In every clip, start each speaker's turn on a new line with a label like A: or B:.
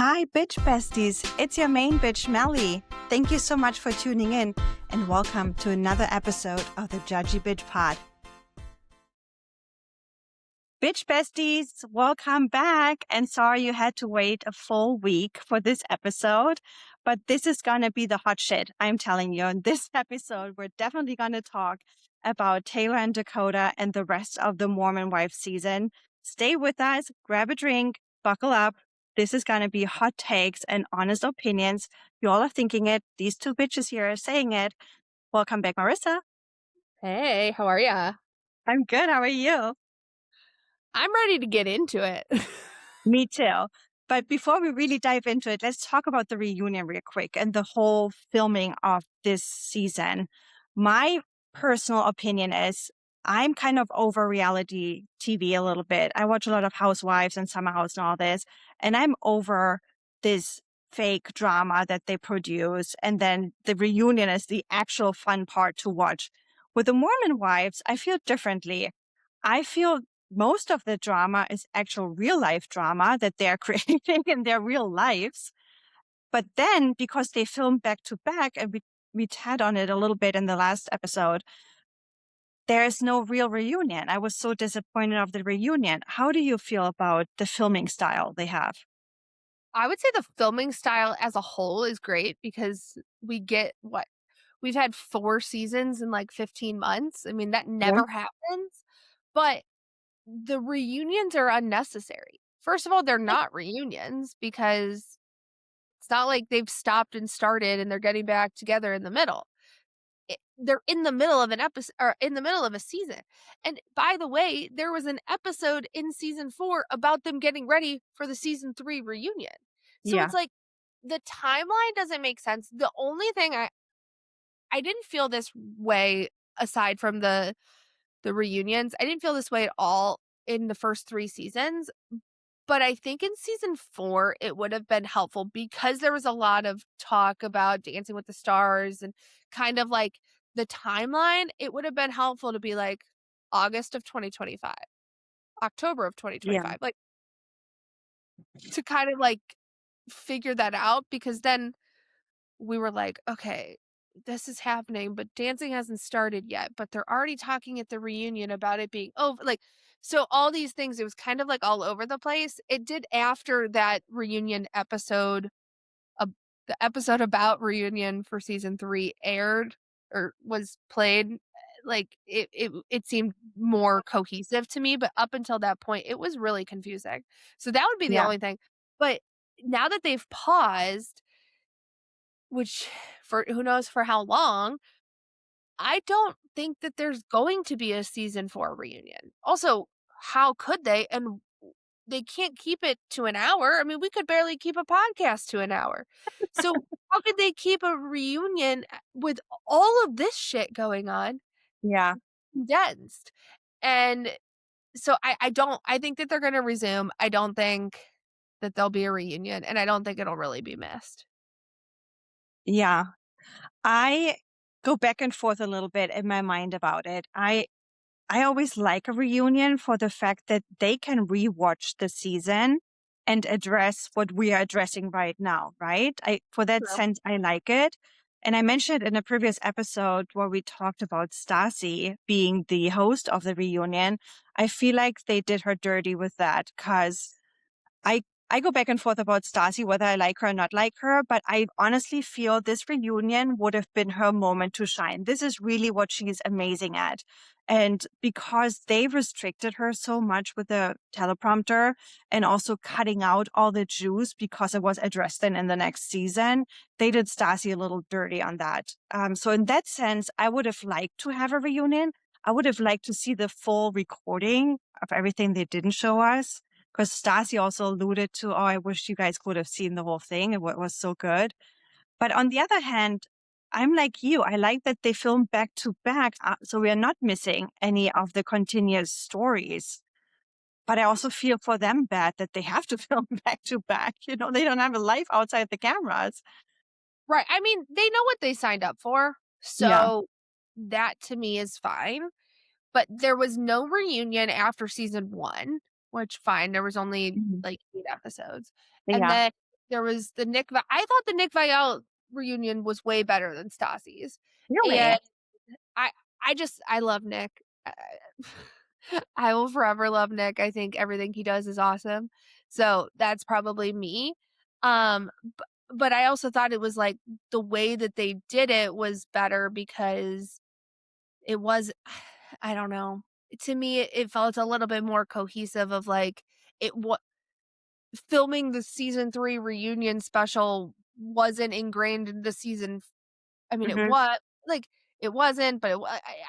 A: Hi, bitch besties. It's your main bitch, Melly. Thank you so much for tuning in and welcome to another episode of the Judgy Bitch Pod. Bitch besties, welcome back. And sorry you had to wait a full week for this episode, but this is going to be the hot shit. I'm telling you, in this episode, we're definitely going to talk about Taylor and Dakota and the rest of the Mormon Wife season. Stay with us, grab a drink, buckle up. This is going to be hot takes and honest opinions. You all are thinking it. These two bitches here are saying it. Welcome back, Marissa.
B: Hey, how are ya?
A: I'm good. How are you?
B: I'm ready to get into it.
A: Me too. But before we really dive into it, let's talk about the reunion real quick and the whole filming of this season. My personal opinion is I'm kind of over reality TV a little bit. I watch a lot of Housewives and Summer House and all this, and I'm over this fake drama that they produce. And then the reunion is the actual fun part to watch. With the Mormon Wives, I feel differently. I feel most of the drama is actual real life drama that they're creating in their real lives. But then because they film back to back, and we had on it a little bit in the last episode, there is no real reunion. I was so disappointed of the reunion. How do you feel about the filming style they have?
B: I would say the filming style as a whole is great because we get we've had 4 seasons in like 15 months. I mean, that never happens. But the reunions are unnecessary. First of all, they're not reunions because it's not like they've stopped and started and they're getting back together in the middle. They're in the middle of an episode or in the middle of a season. And by the way, there was an episode in season 4 about them getting ready for the season 3 reunion. So it's like the timeline doesn't make sense. The only thing I didn't feel this way aside from the reunions. I didn't feel this way at all in the first 3 seasons. But I think in season 4, it would have been helpful because there was a lot of talk about Dancing with the Stars and kind of like the timeline. It would have been helpful to be like August of 2025, October of 2025, like to kind of like figure that out because then we were like, okay, this is happening, but dancing hasn't started yet, but they're already talking at the reunion about it being over. Like, so all these things, it was kind of like all over the place. It did after that reunion episode, uh, the episode about reunion for season 3 aired or was played. Like it seemed more cohesive to me, but up until that point, it was really confusing. So that would be the
A: Yeah.
B: only thing. But now that they've paused, which for who knows for how long, I don't think that there's going to be a season 4 reunion. Also, how could they? And they can't keep it to an hour. I mean, we could barely keep a podcast to an hour. So how could they keep a reunion with all of this shit going on
A: Yeah.
B: condensed? And so I think that they're going to resume. I don't think that there'll be a reunion, and I don't think it'll really be missed.
A: Yeah. I go back and forth a little bit in my mind about it. I always like a reunion for the fact that they can rewatch the season and address what we are addressing right now, right? For that
B: True.
A: sense, I like it. And I mentioned in a previous episode where we talked about Stassi being the host of the reunion. I feel like they did her dirty with that because I I go back and forth about Stassi, whether I like her or not like her, but I honestly feel this reunion would have been her moment to shine. This is really what she's amazing at. And because they restricted her so much with the teleprompter and also cutting out all the Jews because it was addressed in the next season, they did Stassi a little dirty on that. So in that sense, I would have liked to have a reunion. I would have liked to see the full recording of everything they didn't show us. Because Stassi also alluded to, oh, I wish you guys could have seen the whole thing. It was so good. But on the other hand, I'm like you. I like that they film back to back. So we are not missing any of the continuous stories. But I also feel for them bad that they have to film back to back. You know, they don't have a life outside the cameras.
B: Right. I mean, they know what they signed up for.
A: Yeah.
B: So that to me is fine. But there was no reunion after season 1, which fine. There was only
A: Mhm.
B: like 8 episodes. And
A: Yeah.
B: then there was the I thought the Nick Viall reunion was way better than Stassi's,
A: Really?
B: and I I love Nick. I will forever love Nick. I think everything he does is awesome. So, that's probably me. Um, b but I also thought it was, like, the way that they did it was better because it was I don't know. To me, it felt a little bit more cohesive of, like, it wa filming the season 3 reunion special wasn't ingrained in the I mean, it
A: Hmm.
B: was like, it wasn't, but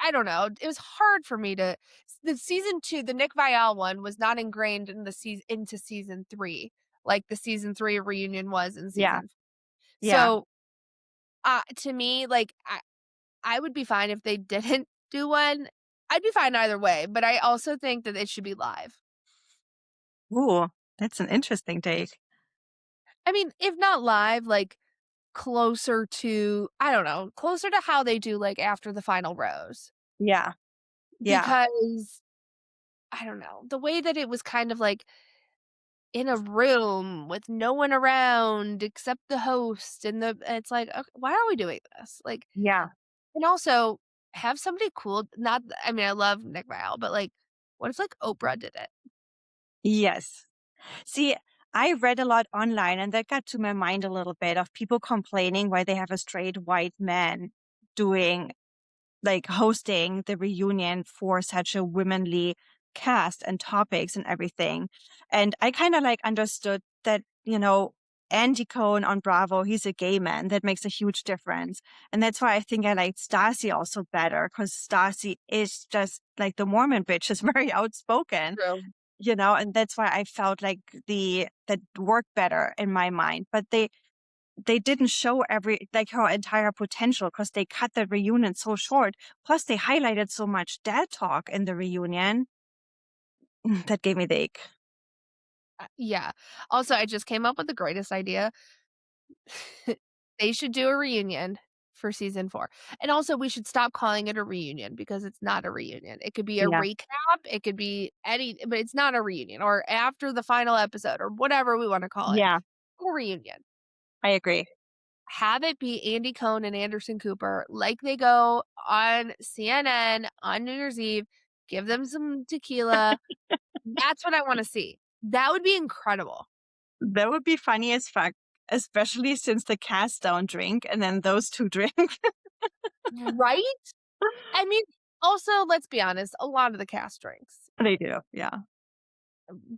B: I don't know. It was hard for me to the season 2, the Nick Viall one was not ingrained in the season into season 3, like the season 3 reunion was in
A: Yeah.
B: season
A: Yeah.
B: so, to me, like, I would be fine if they didn't do one. I'd be fine either way, but I also think that it should be live.
A: Ooh, that's an interesting take.
B: I mean, if not live, like, closer to I don't know, closer to how they do, like, after the final rose.
A: Yeah. Yeah.
B: Because I don't know, the way that it was kind of, like, in a room with no one around except the host and it's like, "Ok why are we doing this?" Like
A: Yeah.
B: and also have somebody cool not I mean, I love Nick Viall, but, like, what if, like, Oprah did it?
A: Yes. See, I read a lot online, and that got to my mind a little bit of people complaining why they have a straight white man doing, like, hosting the reunion for such a womanly cast and topics and everything. And I kind of like understood that, Andy Cohen on Bravo, he's a gay man. That makes a huge difference. And that's why I think I liked Stassi also better, because Stassi is just like the Mormon bitch, is very outspoken,
B: True.
A: and that's why I felt like that worked better in my mind. But they didn't show her entire potential because they cut the reunion so short. Plus, they highlighted so much dad talk in the reunion that gave me the ache.
B: Yeah. Also, I just came up with the greatest idea. They should do a reunion for season 4. And also, we should stop calling it a reunion because it's not a reunion. It could be a
A: Yeah,
B: recap, it could be but it's not a reunion or after the final episode or whatever we wanna call it.
A: yeah,
B: A reunion.
A: I agree.
B: Have it be Andy Cohen and Anderson Cooper like they go on CNN on New Year's Eve, give them some tequila. That's what I wanna see. That would be incredible.
A: That would be funny as fuck, especially since the cast don't drink, and then those two drink.
B: Right? I mean, also, let's be honest, a lot of the cast drinks.
A: They do, yeah,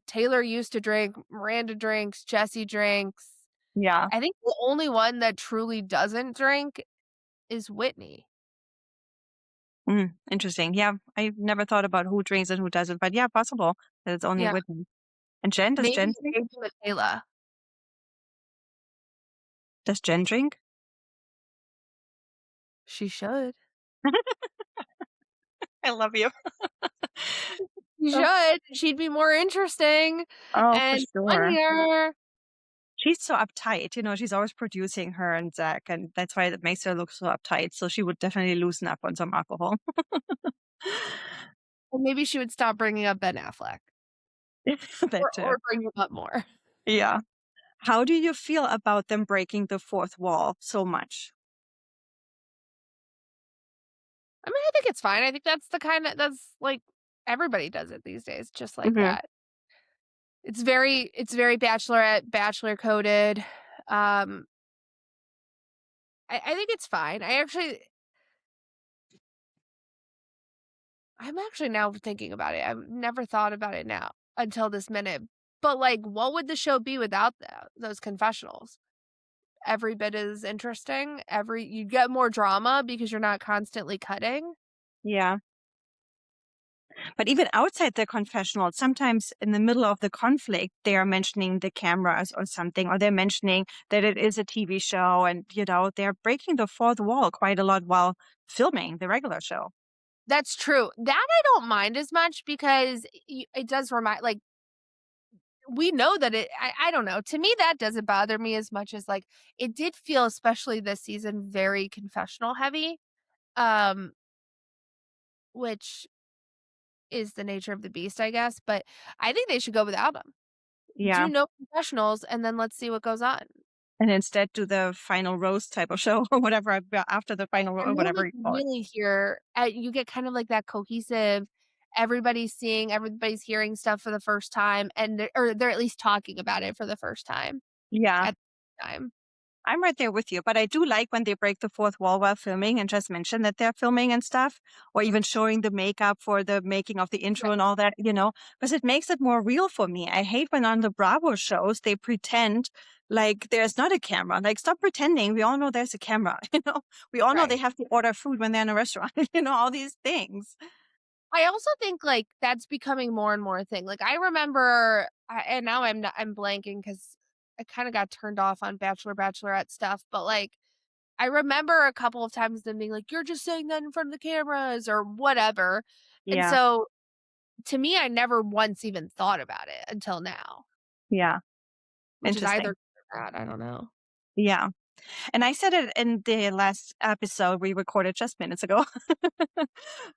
B: Taylor used to drink, Miranda drinks, Jesse drinks.
A: yeah.
B: I think the only one that truly doesn't drink is Whitney.
A: Interesting. Yeah, I never thought about who drinks and who doesn't, but yeah, possible that it's only
B: Yeah,
A: with me. And Jen, does
B: maybe
A: Jen drink?
B: maybe Michaela.
A: Does Jen drink?
B: She should.
A: I love you.
B: She
A: Oh,
B: should. She'd be more interesting
A: oh, for
B: and
A: sure.
B: funnier.
A: She's so uptight, she's always producing her and Zach, and that's why it makes her look so uptight. So she would definitely loosen up on some alcohol.
B: Or maybe she would stop bringing up Ben Affleck
A: That too.
B: or bring him up more.
A: Yeah. How do you feel about them breaking the fourth wall so much?
B: I mean, I think it's fine. I think that's the kind of that's like everybody does it these days, just like
A: Hmm.
B: that. It's very bachelorette, bachelor coded. I think it's fine. I'm actually now thinking about it. I've never thought about it now until this minute. But like, what would the show be without those confessionals? Every bit as interesting. You get more drama because you're not constantly cutting.
A: Yeah. But even outside the confessional, sometimes in the middle of the conflict, they are mentioning the cameras or something, or they're mentioning that it is a TV show, and, they're breaking the fourth wall quite a lot while filming the regular show.
B: That's true. That I don't mind as much because it does remind like we know that I don't know. To me, that doesn't bother me as much as like it did feel, especially this season, very confessional heavy. Um, which is the nature of the beast, I guess. But I think they should go without them.
A: Yeah.
B: do no confessionals and then let's see what goes on.
A: And instead do the final roast type of show or whatever after the final
B: And
A: or
B: then
A: whatever
B: we
A: you
B: can
A: call it.
B: really hear you get kind of like that cohesive, everybody's seeing, everybody's hearing stuff for the first time, and they're at least talking about it for the first time
A: Yeah.
B: at the time.
A: I'm right there with you, but I do like when they break the fourth wall while filming and just mention that they're filming and stuff, or even showing the makeup for the making of the intro
B: Right.
A: and all that, because it makes it more real for me. I hate when on the Bravo shows they pretend like there's not a camera. Like, stop pretending. We all know there's a camera, We all know they
B: Right.
A: have to order food when they're in a restaurant, all these things.
B: I also think, like, that's becoming more and more a thing. Like, I remember and now I'm blanking because I kinda got turned off on Bachelor, Bachelorette stuff, but, like, I remember a couple of times them being like, "You're just saying that in front of the cameras," or whatever, and
A: Yeah.
B: so, to me, I never once even thought about it until now,
A: Yeah.
B: which is either
A: Interesting.
B: good or bad, I don't know.
A: Yeah. And I said it in the last episode we recorded just minutes ago.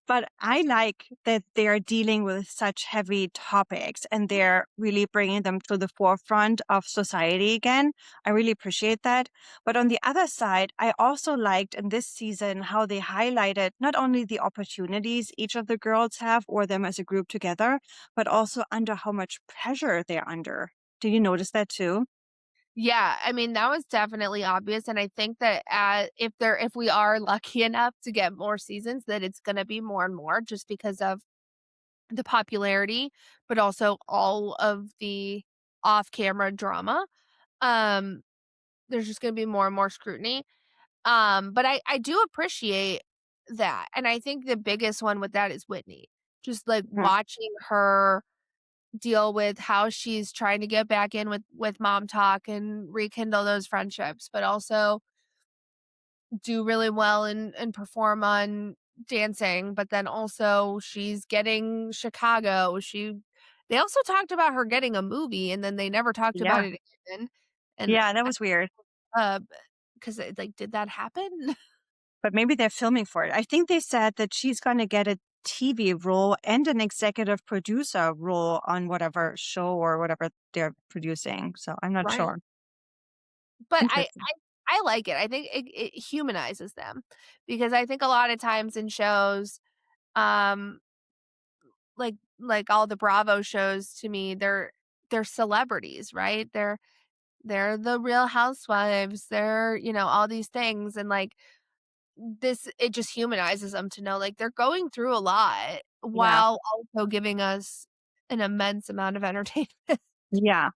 A: But I like that they're dealing with such heavy topics and they're really bringing them to the forefront of society again. I really appreciate that. But on the other side, I also liked in this season how they highlighted not only the opportunities each of the girls have or them as a group together, but also under how much pressure they're under. Do you notice that too?
B: Yeah, I mean, that was definitely obvious, and I think that, if we are lucky enough to get more seasons, that it's gonna be more and more just because of the popularity, but also all of the off-camera drama. Um, there's just gonna be more and more scrutiny. But I do appreciate that, and I think the biggest one with that is Whitney. Just, like,
A: Mm.
B: watching her deal with how she's trying to get back in with Mom Talk and rekindle those friendships, but also do really well and perform on dancing, but then also she's getting Chicago. They also talked about her getting a movie and then they never talked about
A: Yeah.
B: it again. And
A: Yeah, that was weird.
B: uh because like did that happen?
A: But maybe they're filming for it. I think they said that she's going to get a TV role and an executive producer role on whatever show or whatever they're producing. So I'm not
B: Right.
A: sure.
B: But
A: Interesting.
B: I like it. I think it humanizes them because I think a lot of times in shows, um, like all the Bravo shows to me, they're celebrities, right? They're the Real Housewives, they're, all these things, and, like, this it just humanizes them to know, like, they're going through a lot
A: Yeah.
B: while also giving us an immense amount of entertainment.
A: Yeah.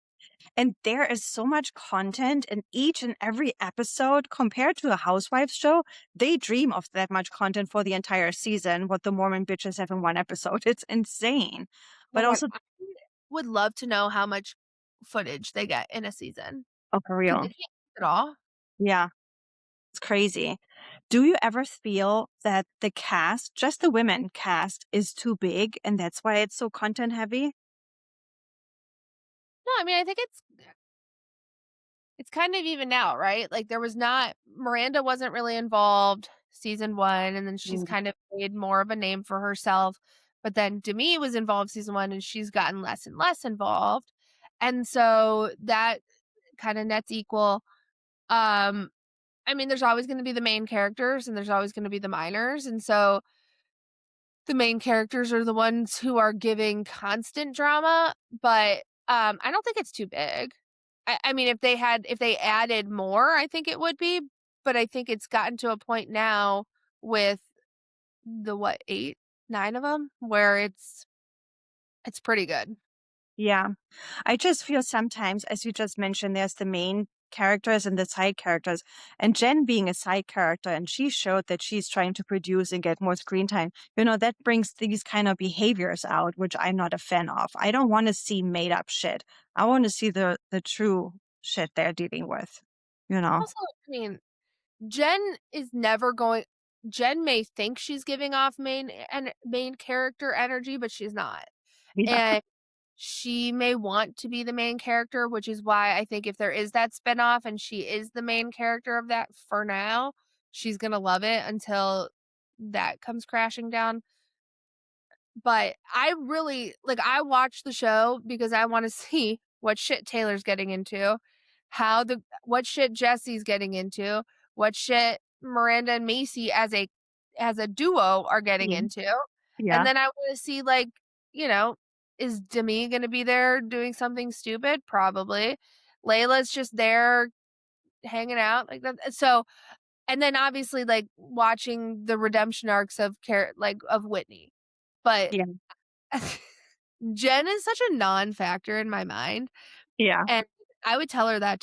A: And there is so much content in each and every episode compared to a Housewives show. They dream of that much content for the entire season, what the Mormon bitches have in one episode. It's insane.
B: Oh
A: But
B: my god,
A: also,
B: I would love to know how much footage they get in a season
A: oh, for
B: because they
A: real.
B: can't keep it all.
A: Yeah. It's crazy. Do you ever feel that the cast, just the women cast, is too big and that's why it's so content heavy?
B: No, I mean, I think it's kind of even out, right? Like, there was not Miranda wasn't really involved season 1, and then she's
A: Mm.
B: kind of made more of a name for herself, but then Demi was involved season 1, and she's gotten less and less involved, and so that kinda nets equal. Um, I mean, there's always gonna be the main characters, and there's always gonna be the minors, and so the main characters are the ones who are giving constant drama, but, I don't think it's too big. I mean, if they added more, I think it would be, but I think it's gotten to a point now with the what, 8, 9 of them, where it's pretty good.
A: Yeah. I just feel sometimes, as you just mentioned, there's the main characters and the side characters. And Jen being a side character, and she showed that she's trying to produce and get more screen time, that brings these kind of behaviors out, which I'm not a fan of. I don't want to see made up shit. I want to see the true shit they're dealing with, you know?
B: Also, I mean, Jen is never going Jen may think she's giving off main character energy, but she's not.
A: Yeah.
B: And she may want to be the main character, which is why I think if there is that spinoff and she is the main character of that for now, she's gonna love it until that comes crashing down. But I really I watch the show because I wanna see what shit Taylor's getting into, what shit Jesse's getting into, what shit Miranda and Macy as a duo are getting
A: Yeah.
B: into. And
A: Yeah.
B: then I want to see like, you know, is Demi going to be there doing something stupid? Probably. Layla's just there hanging out like that. So, and then obviously like watching the redemption arcs of of Whitney. But
A: Yeah.
B: Jen is such a non-factor in my mind,
A: Yeah.
B: and I would tell her that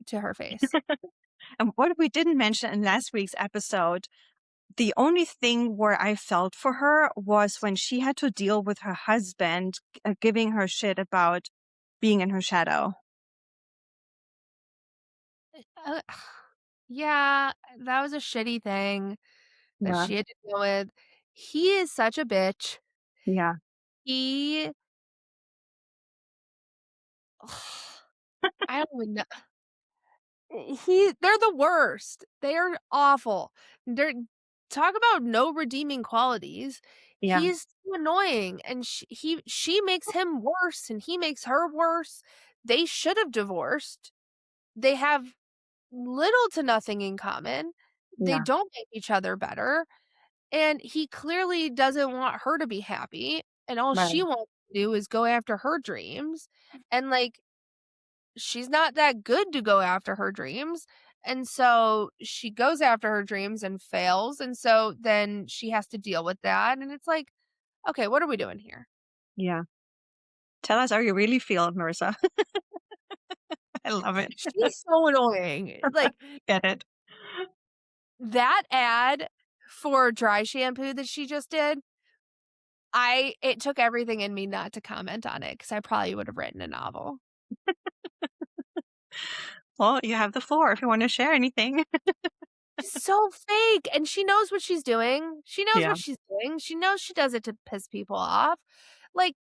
B: to her face.
A: And what we didn't mention in last week's episode, the only thing where I felt for her was when she had to deal with her husband giving her shit about being in her shadow.
B: Uh, yeah, that was a shitty thing that
A: Yeah.
B: she had to deal with. He is such a bitch.
A: Yeah.
B: He I don't even know. They're the worst. They are awful. They're talk about no redeeming qualities.
A: Yeah.
B: He's too annoying and she makes him worse and he makes her worse. They should have divorced. They have little to nothing in common. They
A: Yeah.
B: don't make each other better. And he clearly doesn't want her to be happy. And all
A: Right.
B: she wants to do is go after her dreams. And like, she's not that good to go after her dreams. And so she goes after her dreams and fails. And so then she has to deal with that. And it's like, okay, what are we doing here?
A: Yeah. Tell us how you really feel, Marissa. I love it.
B: She's so annoying. Like
A: Get it.
B: that ad for dry shampoo that she just did, it took everything in me not to comment on it because I probably would have written a novel.
A: Well, you have the floor if you want to share anything.
B: She's so fake, and she knows what she's doing. She knows
A: Yeah.
B: what she's doing. She knows she does it to piss people off. Like,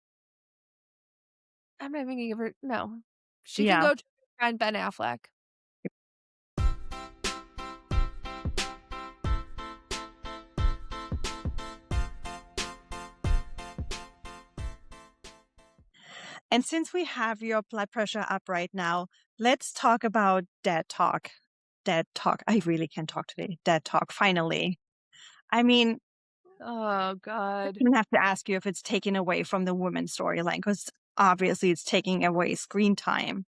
B: I'm not even gonna give her no. She can
A: Yeah.
B: go find Ben Affleck.
A: And since we have your blood pressure up right now, let's talk about Dad Talk. Dad Talk. I really can talk today. Dad Talk, finally. I mean,
B: Oh
A: I
B: god.
A: don't have to ask you if it's taking away from the woman storyline, because obviously it's taking away screen time.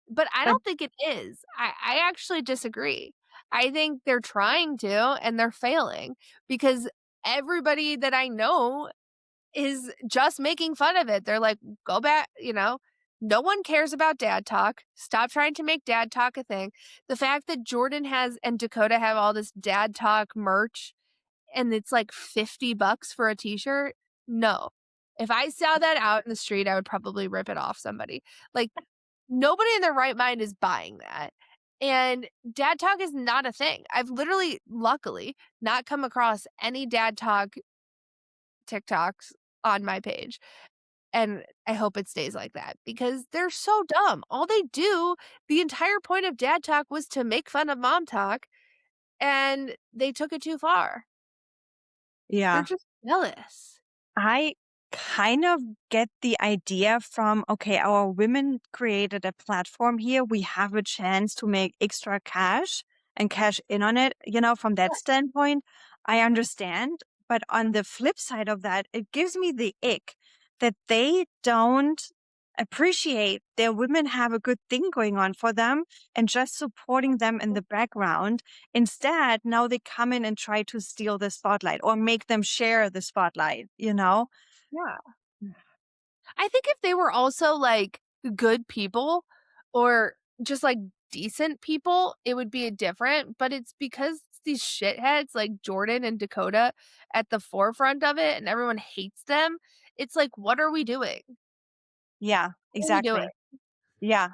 B: But I
A: But
B: don't think it is. I actually disagree. I think they're trying to, and they're failing because everybody that I know is just making fun of it. They're like, "Go back," no one cares about dad talk. Stop trying to make dad talk a thing. The fact that Jordan has and Dakota have all this dad talk merch and it's like $50 for a t-shirt. No. If I saw that out in the street, I would probably rip it off somebody. Like nobody in their right mind is buying that. And dad talk is not a thing. I've literally, luckily, not come across any dad talk TikToks on my page. And I hope it stays like that because they're so dumb. All they do, the entire point of dad talk was to make fun of mom talk, and they took it too far. They're
A: yeah,
B: just jealous.
A: I kind of get the idea from, okay, our women created a platform here. We have a chance to make extra cash and cash in on it. From that standpoint, I understand. But on the flip side of that, it gives me the ick that they don't appreciate their women have a good thing going on for them and just supporting them in the background. Instead, now they come in and try to steal the spotlight or make them share the spotlight.
B: Yeah. I think if they were also like good people or just like decent people, it would be a different, but it's because these shitheads like Jordan and Dakota at the forefront of it and everyone hates them. It's like, what are we doing?
A: Yeah,
B: What are we doing?
A: exactly. Yeah,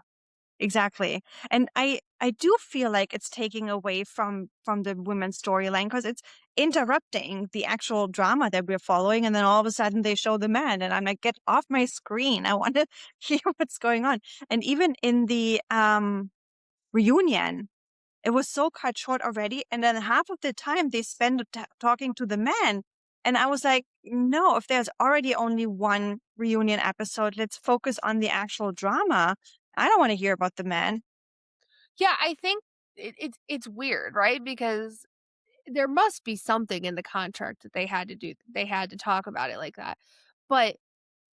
A: exactly. And I do feel like it's taking away from the women's storyline because it's interrupting the actual drama that we're following, and then all of a sudden they show the man, and I'm like, get off my screen. I want to hear what's going on. And even in the reunion, it was so cut short already, and then half of the time they spend talking to the man. And I was like, no, if there's already only one reunion episode, let's focus on the actual drama. I don't want to hear about the men.
B: Yeah, I think it's weird, right? Because there must be something in the contract that they had to do. They had to talk about it like that. But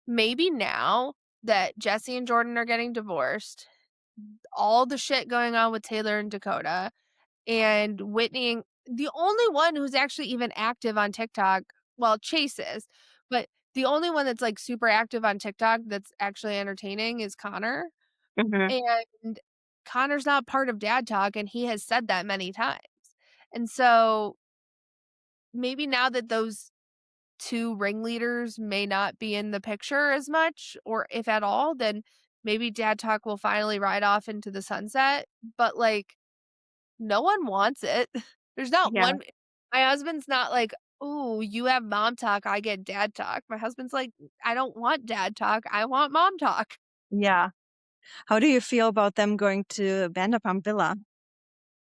B: maybe now that Jesse and Jordan are getting divorced, all the shit going on with Taylor and Dakota, and Whitney, the only one who's actually even active on TikTok, well, Chase is, but the only one that's like super active on TikTok that's actually entertaining is Connor.
A: Hmm.
B: And Connor's not part of DadTok, and he has said that many times. And so maybe now that those two ringleaders may not be in the picture as much, or if at all, then maybe DadTok will finally ride off into the sunset. But like, no one wants it. There's not
A: Yeah.
B: one. My husband's not like, "Oh, you have mom talk, I get dad talk." My husband's like, "I don't want dad talk, I want mom talk."
A: Yeah. How do you feel about them going to Vanderpump Villa?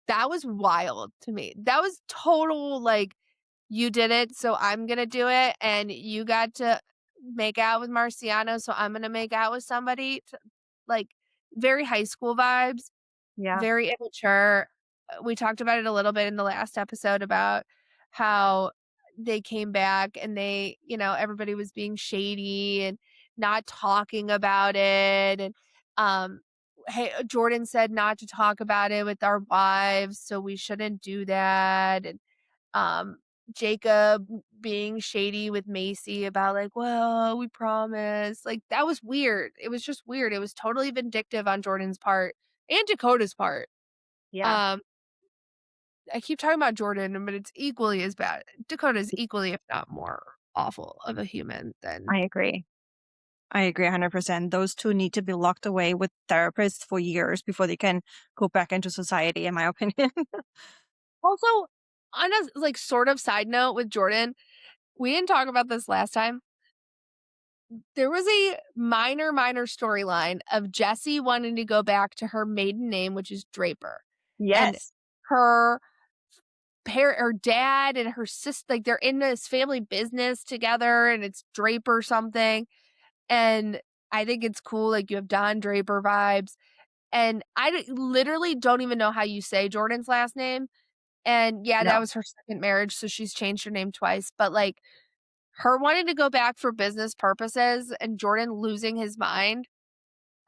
B: That was wild to me. That was total like, you did it, so I'm gonna do it, and you got to make out with Marciano, so I'm gonna make out with somebody. Like, very high school vibes.
A: Yeah.
B: Very immature. We talked about it a little bit in the last episode about how they came back and they, everybody was being shady and not talking about it. And, hey, Jordan said not to talk about it with our wives, so we shouldn't do that. And, um, Jacob being shady with Macy about like, well, we promise. Like, that was weird. It was just weird. It was totally vindictive on Jordan's part and Dakota's part.
A: Yeah.
B: Um, I keep talking about Jordan, but it's equally as bad. Dakota is equally, if not more, awful of a human than.
A: I agree. I agree 100%. Those two need to be locked away with therapists for years before they can go back into society, in my opinion.
B: Also, on a like sort of side note with Jordan, we didn't talk about this last time. There was a minor storyline of Jessie wanting to go back to her maiden name, which is Draper, and
A: Yes.
B: her her dad and her sister, like they're in this family business together, and it's Draper something. And I think it's cool. Like, you have Don Draper vibes. And literally don't even know how you say Jordan's last name. And yeah, that
A: No.
B: was her second marriage, so she's changed her name twice. But like, her wanting to go back for business purposes and Jordan losing his mind,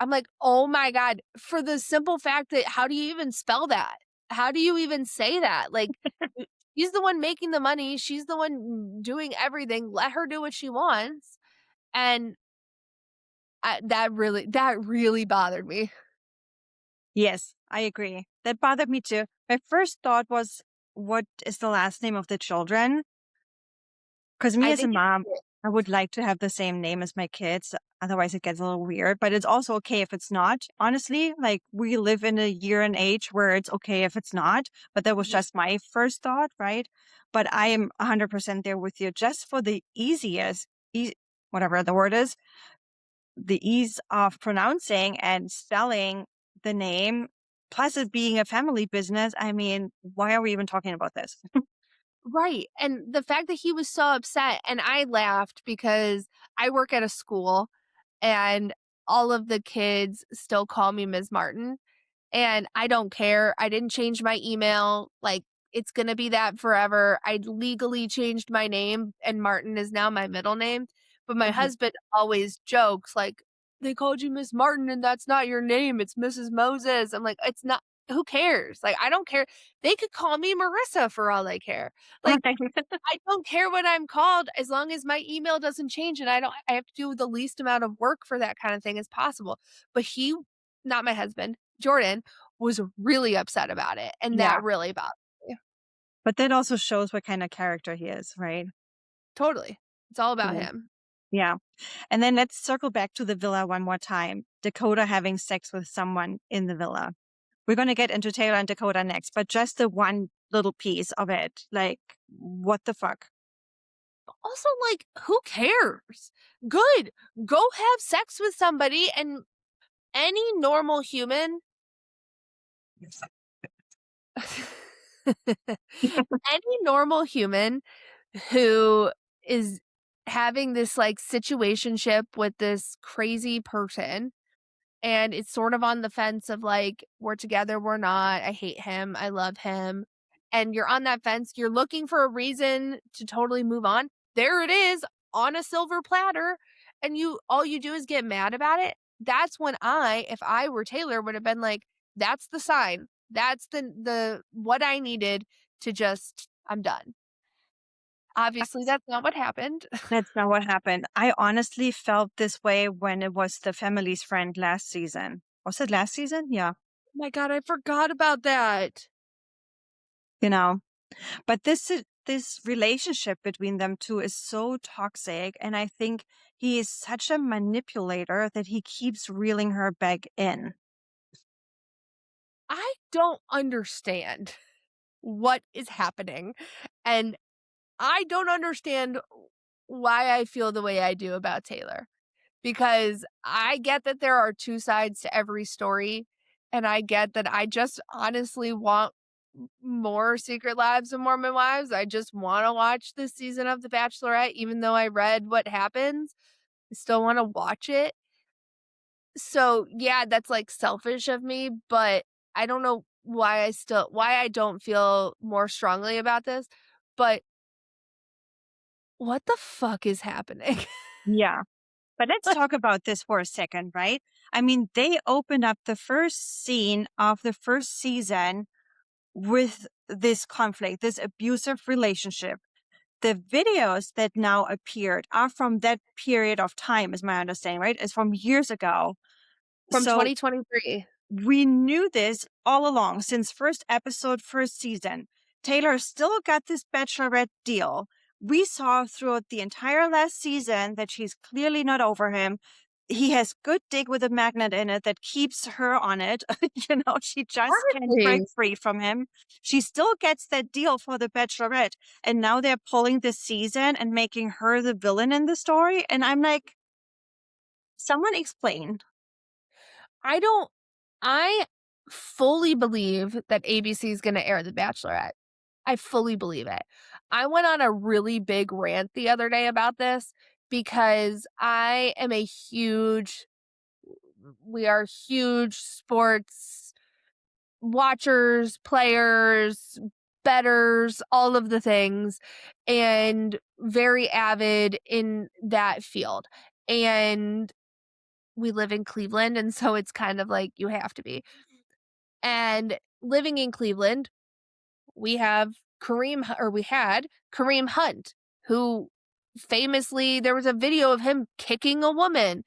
B: I'm like, oh my God, for the simple fact that how do you even spell that? How do you even say that? Like, he's the one making the money. She's the one doing everything. Let her do what she wants. And that really bothered me.
A: Yes, I agree. That bothered me too. My first thought was, what is the last name of the children? Because me
B: I
A: as a
B: think
A: mom,
B: it's
A: I would like to have the same name as my kids. Otherwise, it gets a little weird. But it's also okay if it's not. Honestly, like we live in a year and age where it's okay if it's not. But that was
B: Mhm.
A: just my first thought, right? But I am 100% there with you. Just for the easiest, whatever the word is, the ease of pronouncing and spelling the name, plus it being a family business. I mean, why are we even talking about this?
B: Right. And the fact that he was so upset, and I laughed because I work at a school and all of the kids still call me Ms. Martin. And I don't care. I didn't change my email. Like, it's going to be that forever. I legally changed my name, and Martin is now my middle name. But my
A: Mhm.
B: husband always jokes, like, they called you Miss Martin, and that's not your name. It's Mrs. Moses. I'm like, it's not. Who cares? Like, I don't care. They could call me Marissa for all I care. Like, I don't care what I'm called as long as my email doesn't change and I have to do the least amount of work for that kind of thing as possible. But he, not my husband, Jordan, was really upset about it, and
A: Yeah.
B: that really bothered me.
A: But that also shows what kind of character he is, right?
B: Totally. It's all about
A: So,
B: him.
A: yeah. And then let's circle back to the villa one more time. Dakota having sex with someone in the villa. We're going to get into Taylor and Dakota next, but just the one little piece of it. Like, what the fuck?
B: Also, like, who cares? Good. Go have sex with somebody, and any normal human any normal human who is having this, like, situationship with this crazy person, and it's sort of on the fence of, like, "We're together, we're not, I hate him, I love him," and you're on that fence, you're looking for a reason to totally move on. There it is on a silver platter, and all you do is get mad about it. That's when if I were Taylor, would have been like, "That's the sign. That's the what I needed to just I'm done." Obviously, that's not what happened.
A: That's not what happened. I honestly felt this way when it was the family's friend last season. Was it last season? Yeah.
B: My god, I forgot about that.
A: You know, but this relationship between them two is so toxic. And I think he is such a manipulator that he keeps reeling her back in.
B: I don't understand what is happening, and I don't understand why I feel the way I do about Taylor, because I get that there are 2 sides to every story, and I get that I just honestly want more Secret Lives of Mormon Wives. I just wanna watch this season of The Bachelorette, even though I read what happens, I still wanna watch it. So, yeah, that's, like, selfish of me, but I don't know why I don't feel more strongly about this, but what the fuck is happening?
A: Yeah. But let's talk about this for a second, right? I mean, they opened up the first scene of the first season with this conflict, this abusive relationship. The videos that now appeared are from that period of time, is my understanding, right? It's from years ago.
B: From
A: So
B: 2023.
A: we knew this all along since first episode, first season. Taylor still got this bachelorette deal. We saw throughout the entire last season that she's clearly not over him. He has good dick with a magnet in it that keeps her on it. She just can't break
B: Honestly,
A: free from him. She still gets that deal for the bachelorette. And now they're pulling this season and making her the villain in the story. And I'm like, someone explain.
B: I don't I fully believe that ABC is gonna air The Bachelorette. I fully believe it. I went on a really big rant the other day about this because I am a huge we are huge sports watchers, players, betters, all of the things, and very avid in that field. And we live in Cleveland, and so it's kind of like you have to be. And living in Cleveland, we have we had Kareem Hunt, who famously there was a video of him kicking a woman.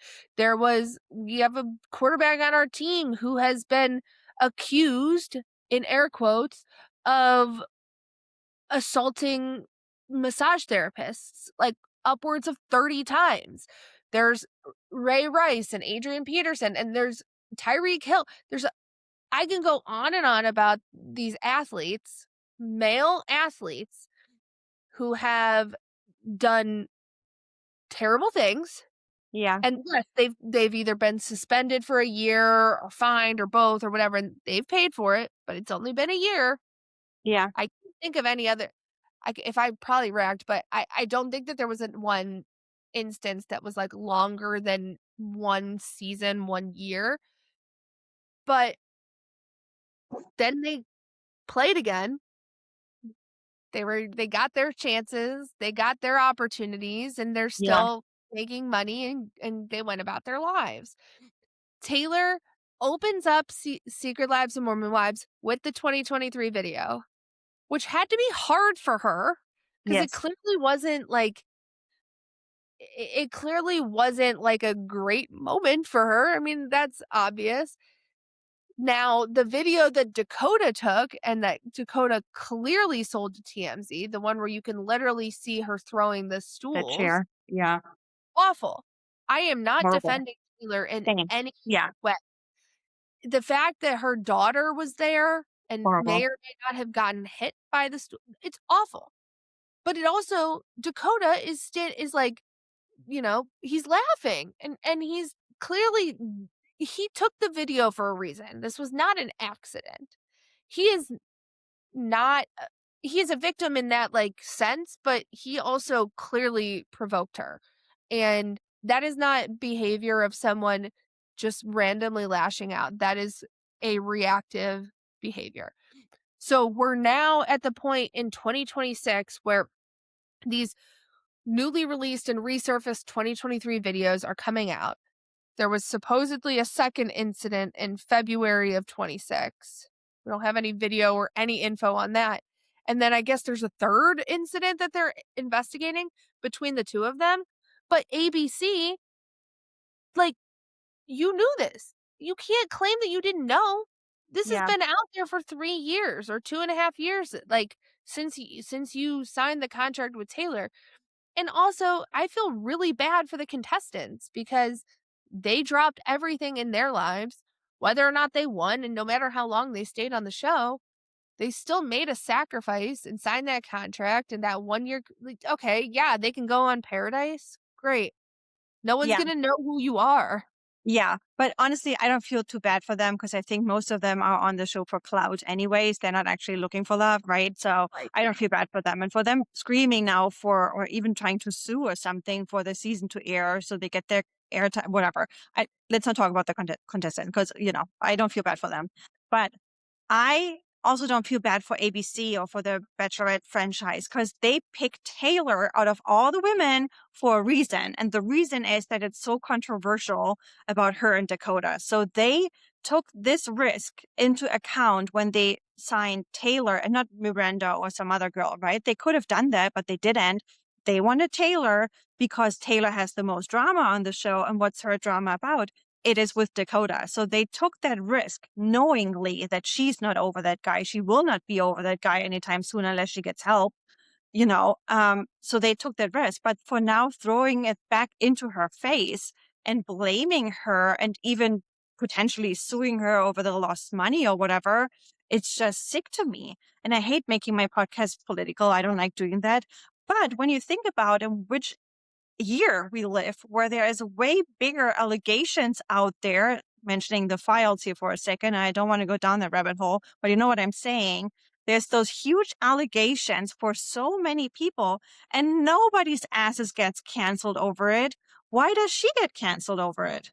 B: We have a quarterback on our team who has been accused in air quotes of assaulting massage therapists like upwards of 30 times. There's Ray Rice and Adrian Peterson and there's Tyreek Hill. I can go on and on about these athletes, male athletes, who have done terrible things.
A: Yeah.
B: And yes, they've either been suspended for a year or fined or both or whatever, and they've paid for it, but it's only been a year.
A: Yeah.
B: I can't think of any other if I probably racked, but I don't think that there was one instance that was, like, longer than 1 season, 1 year, but then they played again. They got their chances, they got their opportunities, and they're
A: Yeah.
B: still making money and they went about their lives. Taylor opens up Secret Lives of Mormon Wives with the 2023 video, which had to be hard for her because
A: Yes.
B: it clearly wasn't like a great moment for her. I mean, that's obvious. Now, the video that Dakota took and that Dakota clearly sold to TMZ, the one where you can literally see her throwing the
A: That
B: stools,
A: chair. Yeah.
B: awful. I am not
A: Horrible.
B: defending Taylor in
A: Same.
B: any
A: Yeah.
B: way. The fact that her daughter was there and
A: Horrible.
B: may or may not have gotten hit by the stool, it's awful. But it also Dakota is like, he's laughing and he's clearly he took the video for a reason. This was not an accident. He is not. he's a victim in that, like, sense, but he also clearly provoked her, and that is not behavior of someone just randomly lashing out. That is a reactive behavior. So we're now at the point in 2026 where these newly released and resurfaced 2023 videos are coming out. There was supposedly a second incident in February of 26. We don't have any video or any info on that. And then I guess there's a third incident that they're investigating between the two of them. But ABC, like, you knew this. You can't claim that you didn't know. This has
A: Yeah.
B: been out there for 3 years or 2.5 years, like, since you signed the contract with Taylor. And also, I feel really bad for the contestants because they dropped everything in their lives, whether or not they won, and no matter how long they stayed on the show, they still made a sacrifice and signed that contract and that 1 year. Like, okay, yeah, they can go on Paradise. Great. No one's
A: Yeah.
B: going to know who you are.
A: Yeah, but honestly, I don't feel too bad for them because I think most of them are on the show for clout anyways. They're not actually looking for love, right? So
B: Right.
A: I don't feel bad for them. And for them screaming now for, or even trying to sue or something for the season to air so they get their airtime, whatever. Let's not talk about the contestant because, I don't feel bad for them. But I also don't feel bad for ABC or for the Bachelorette franchise because they picked Taylor out of all the women for a reason. And the reason is that it's so controversial about her and Dakota. So they took this risk into account when they signed Taylor and not Miranda or some other girl, right? They could have done that, but they didn't. They wanted Taylor because Taylor has the most drama on the show. And what's her drama about? It is with Dakota. So they took that risk knowingly that she's not over that guy. She will not be over that guy anytime soon unless she gets help, so they took that risk. But for now, throwing it back into her face and blaming her and even potentially suing her over the lost money or whatever, it's just sick to me. And I hate making my podcast political. I don't like doing that. But when you think about in which year we live where there is way bigger allegations out there, mentioning the files here for a second. I don't want to go down that rabbit hole, but you know what I'm saying? There's those huge allegations for so many people and nobody's asses gets canceled over it. Why does she get canceled over it?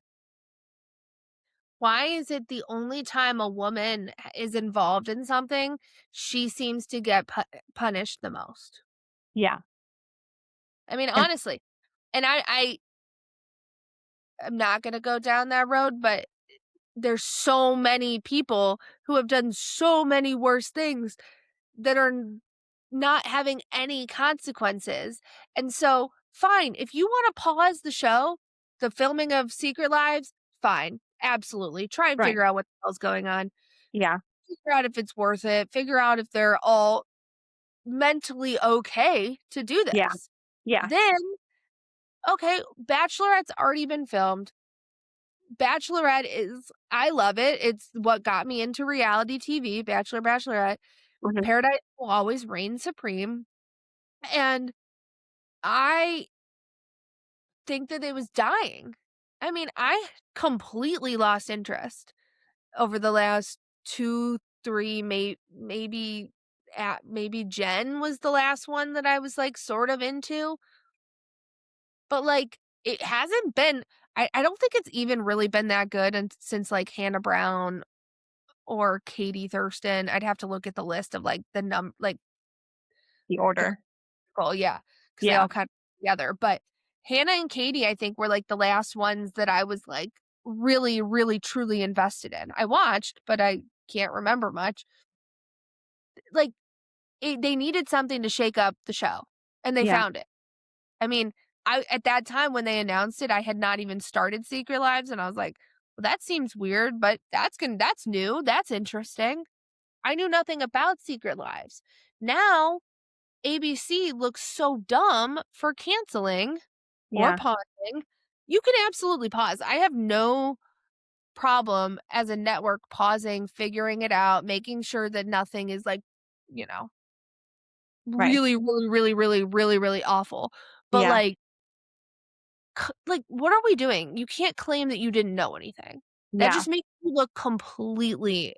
B: Why is it the only time a woman is involved in something, she seems to get punished the most?
A: Yeah.
B: I mean,
A: And
B: honestly, and I am not gonna go down that road, but there's so many people who have done so many worse things that are not having any consequences. And so, fine, if you want to pause the show, the filming of Secret Lives, fine. Absolutely. Try and
A: right.
B: figure out what the hell's going on.
A: Yeah.
B: Figure out if it's worth it. Figure out if they're all mentally okay to do
A: Yeah.
B: this.
A: Yeah.
B: Then, okay, Bachelorette's already been filmed. Bachelorette is I love it. It's what got me into reality TV, Bachelor, Bachelorette.
A: Mhm.
B: Paradise will always reign supreme. And I think that it was dying. I mean, I completely lost interest over the last 2, 3, maybe Jen was the last one that I was, like, sort of into, but, like, it hasn't been I don't think it's even really been that good and since, like, Hannah Brown or Katie Thurston. I'd have to look at the list of, like,
A: The
B: the
A: order.
B: girl, yeah, because they
A: Yeah.
B: all kind of together, but Hannah and Katie, I think, were, like, the last ones that I was, like, really, really, truly invested in. I watched, but I can't remember much. Like, they needed something to shake up the show, and they
A: Yeah.
B: found it. I mean, I at that time when they announced it, I had not even started Secret Lives, and I was like, "Well, that seems weird, but that's new, that's interesting." I knew nothing about Secret Lives. Now, ABC looks so dumb for canceling or
A: Yeah.
B: pausing. You can absolutely pause. I have no problem as a network pausing, figuring it out, making sure that nothing is like, you know,
A: Right.
B: really, really, really, really, really, really awful. But
A: Yeah.
B: like what are we doing? You can't claim that you didn't know anything. That
A: Yeah.
B: just makes you look completely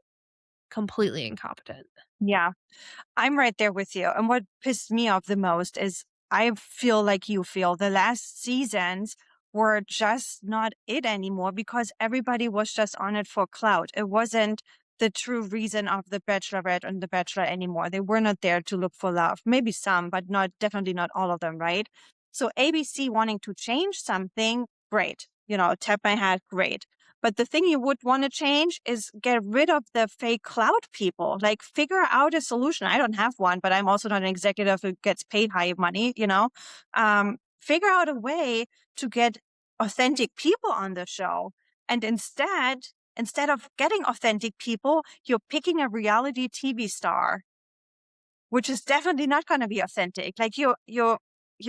B: completely incompetent.
A: Yeah. I'm right there with you. And what pissed me off the most is I feel like you feel the last seasons were just not it anymore because everybody was just on it for clout. It wasn't the true reason of the Bachelorette and the Bachelor anymore. They were not there to look for love. Maybe some, but not definitely not all of them, right? So ABC wanting to change something, great. Tap my hat, great. But the thing you would want to change is get rid of the fake cloud people. Like figure out a solution. I don't have one, but I'm also not an executive who gets paid high money. Figure out a way to get authentic people on the show. And instead of getting authentic people, you're picking a reality TV star, which is definitely not going to be authentic. Like you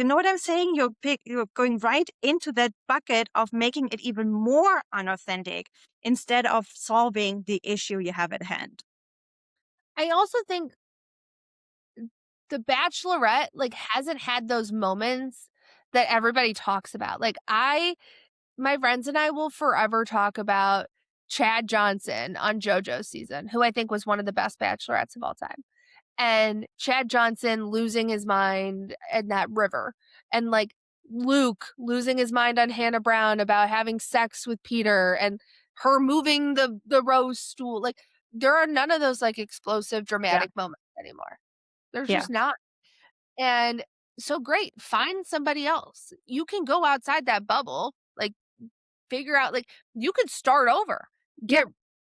A: know what I'm saying? You're going right into that bucket of making it even more unauthentic instead of solving the issue you have at hand.
B: I also think The Bachelorette, like, hasn't had those moments that everybody talks about. Like, my friends and I will forever talk about Chad Johnson on JoJo's season, who I think was one of the best bachelorettes of all time. And Chad Johnson losing his mind in that river. And, like, Luke losing his mind on Hannah Brown about having sex with Peter and her moving the rose stool. Like, there are none of those, like, explosive,
A: Yeah.
B: dramatic moments anymore. There's
A: Yeah.
B: just not. And so great, find somebody else. You can go outside that bubble, like figure out like you could start over.
A: Yeah.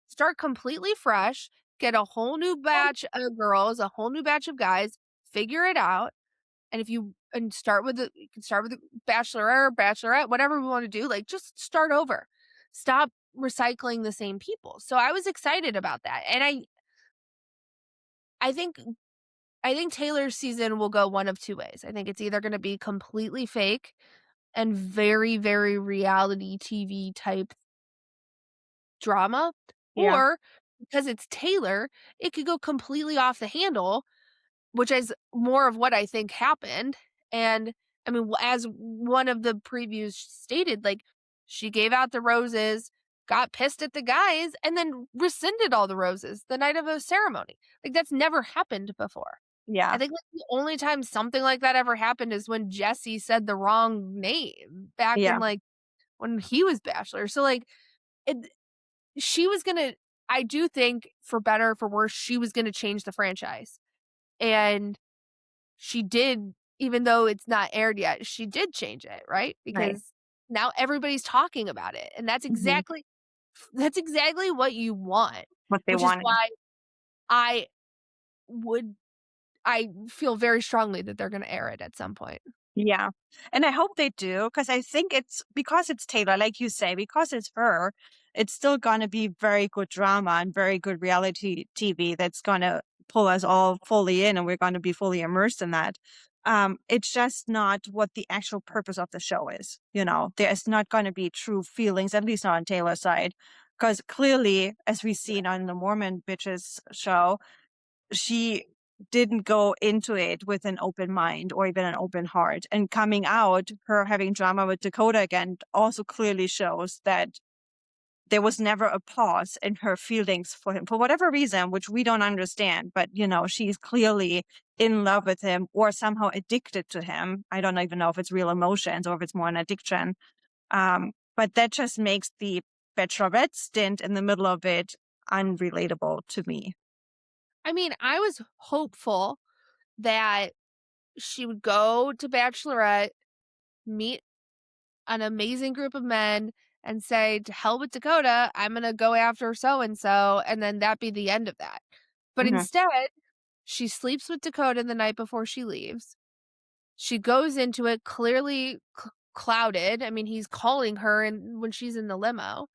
B: Start completely fresh, get a whole new batch of girls, a whole new batch of guys, figure it out. And if you and start with the you can start with the bachelor or bachelorette, whatever we want to do, like just start over. Stop recycling the same people. So I was excited about that. And I think I think Taylor's season will go one of two ways. I think it's either going to be completely fake and very, very reality TV type drama,
A: Yeah.
B: or because it's Taylor, it could go completely off the handle, which is more of what I think happened. And I mean, as one of the previews stated, like she gave out the roses, got pissed at the guys, and then rescinded all the roses the night of a ceremony. Like that's never happened before. I
A: Yeah.
B: think, like, the only time something like that ever happened is when Jesse said the wrong name back in,
A: Yeah.
B: like, when he was Bachelor. So, like, it she was gonna I do think, for better or for worse, she was gonna change the franchise, and she did, even though it's not aired yet, she did change it, right?
A: Right.
B: Because now everybody's talking about it, and
A: Hmm.
B: that's exactly what you want,
A: What they
B: which is
A: wanted.
B: why I would I feel very strongly that they're gonna air it at some point.
A: Yeah. And I hope they do because I think it's because it's Taylor, like you say, because it's her, it's still going to be very good drama and very good reality TV that's going to pull us all fully in and we're going to be fully immersed in that. It's just not what the actual purpose of the show is. There's not going to be true feelings, at least not on Taylor's side. Because clearly, as we've seen on the Mormon Bitches show, she didn't go into it with an open mind or even an open heart. And coming out, her having drama with Dakota again also clearly shows that there was never a pause in her feelings for him for whatever reason, which we don't understand. But, she's clearly in love with him or somehow addicted to him. I don't even know if it's real emotions or if it's more an addiction. But that just makes the Bachelorette stint in the middle of it unrelatable to me.
B: I mean, I was hopeful that she would go to Bachelorette, meet an amazing group of men, and say, "To hell with Dakota, I'm gonna go after so and so," and then that be the end of that. But
A: Hmm.
B: instead, she sleeps with Dakota the night before she leaves. She goes into it clearly clouded. I mean, he's calling her and when she's in the limo.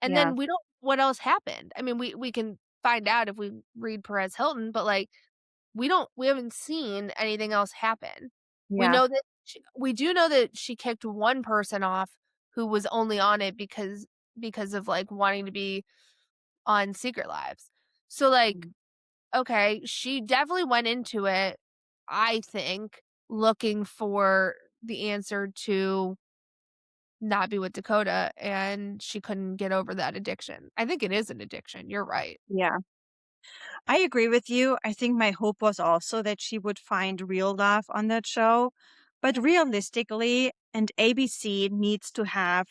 B: And
A: Yeah.
B: then we don't what else happened. I mean, we can find out if we read Perez Hilton, but like we haven't seen anything else happen.
A: Yeah.
B: We do know that she kicked one person off who was only on it because of like wanting to be on Secret Lives. So like,
A: Mhm.
B: okay, she definitely went into it, I think, looking for the answer to not be with Dakota, and she couldn't get over that addiction. I think it is an addiction. You're right.
A: Yeah. I agree with you. I think my hope was also that she would find real love on that show. But realistically, and ABC needs to have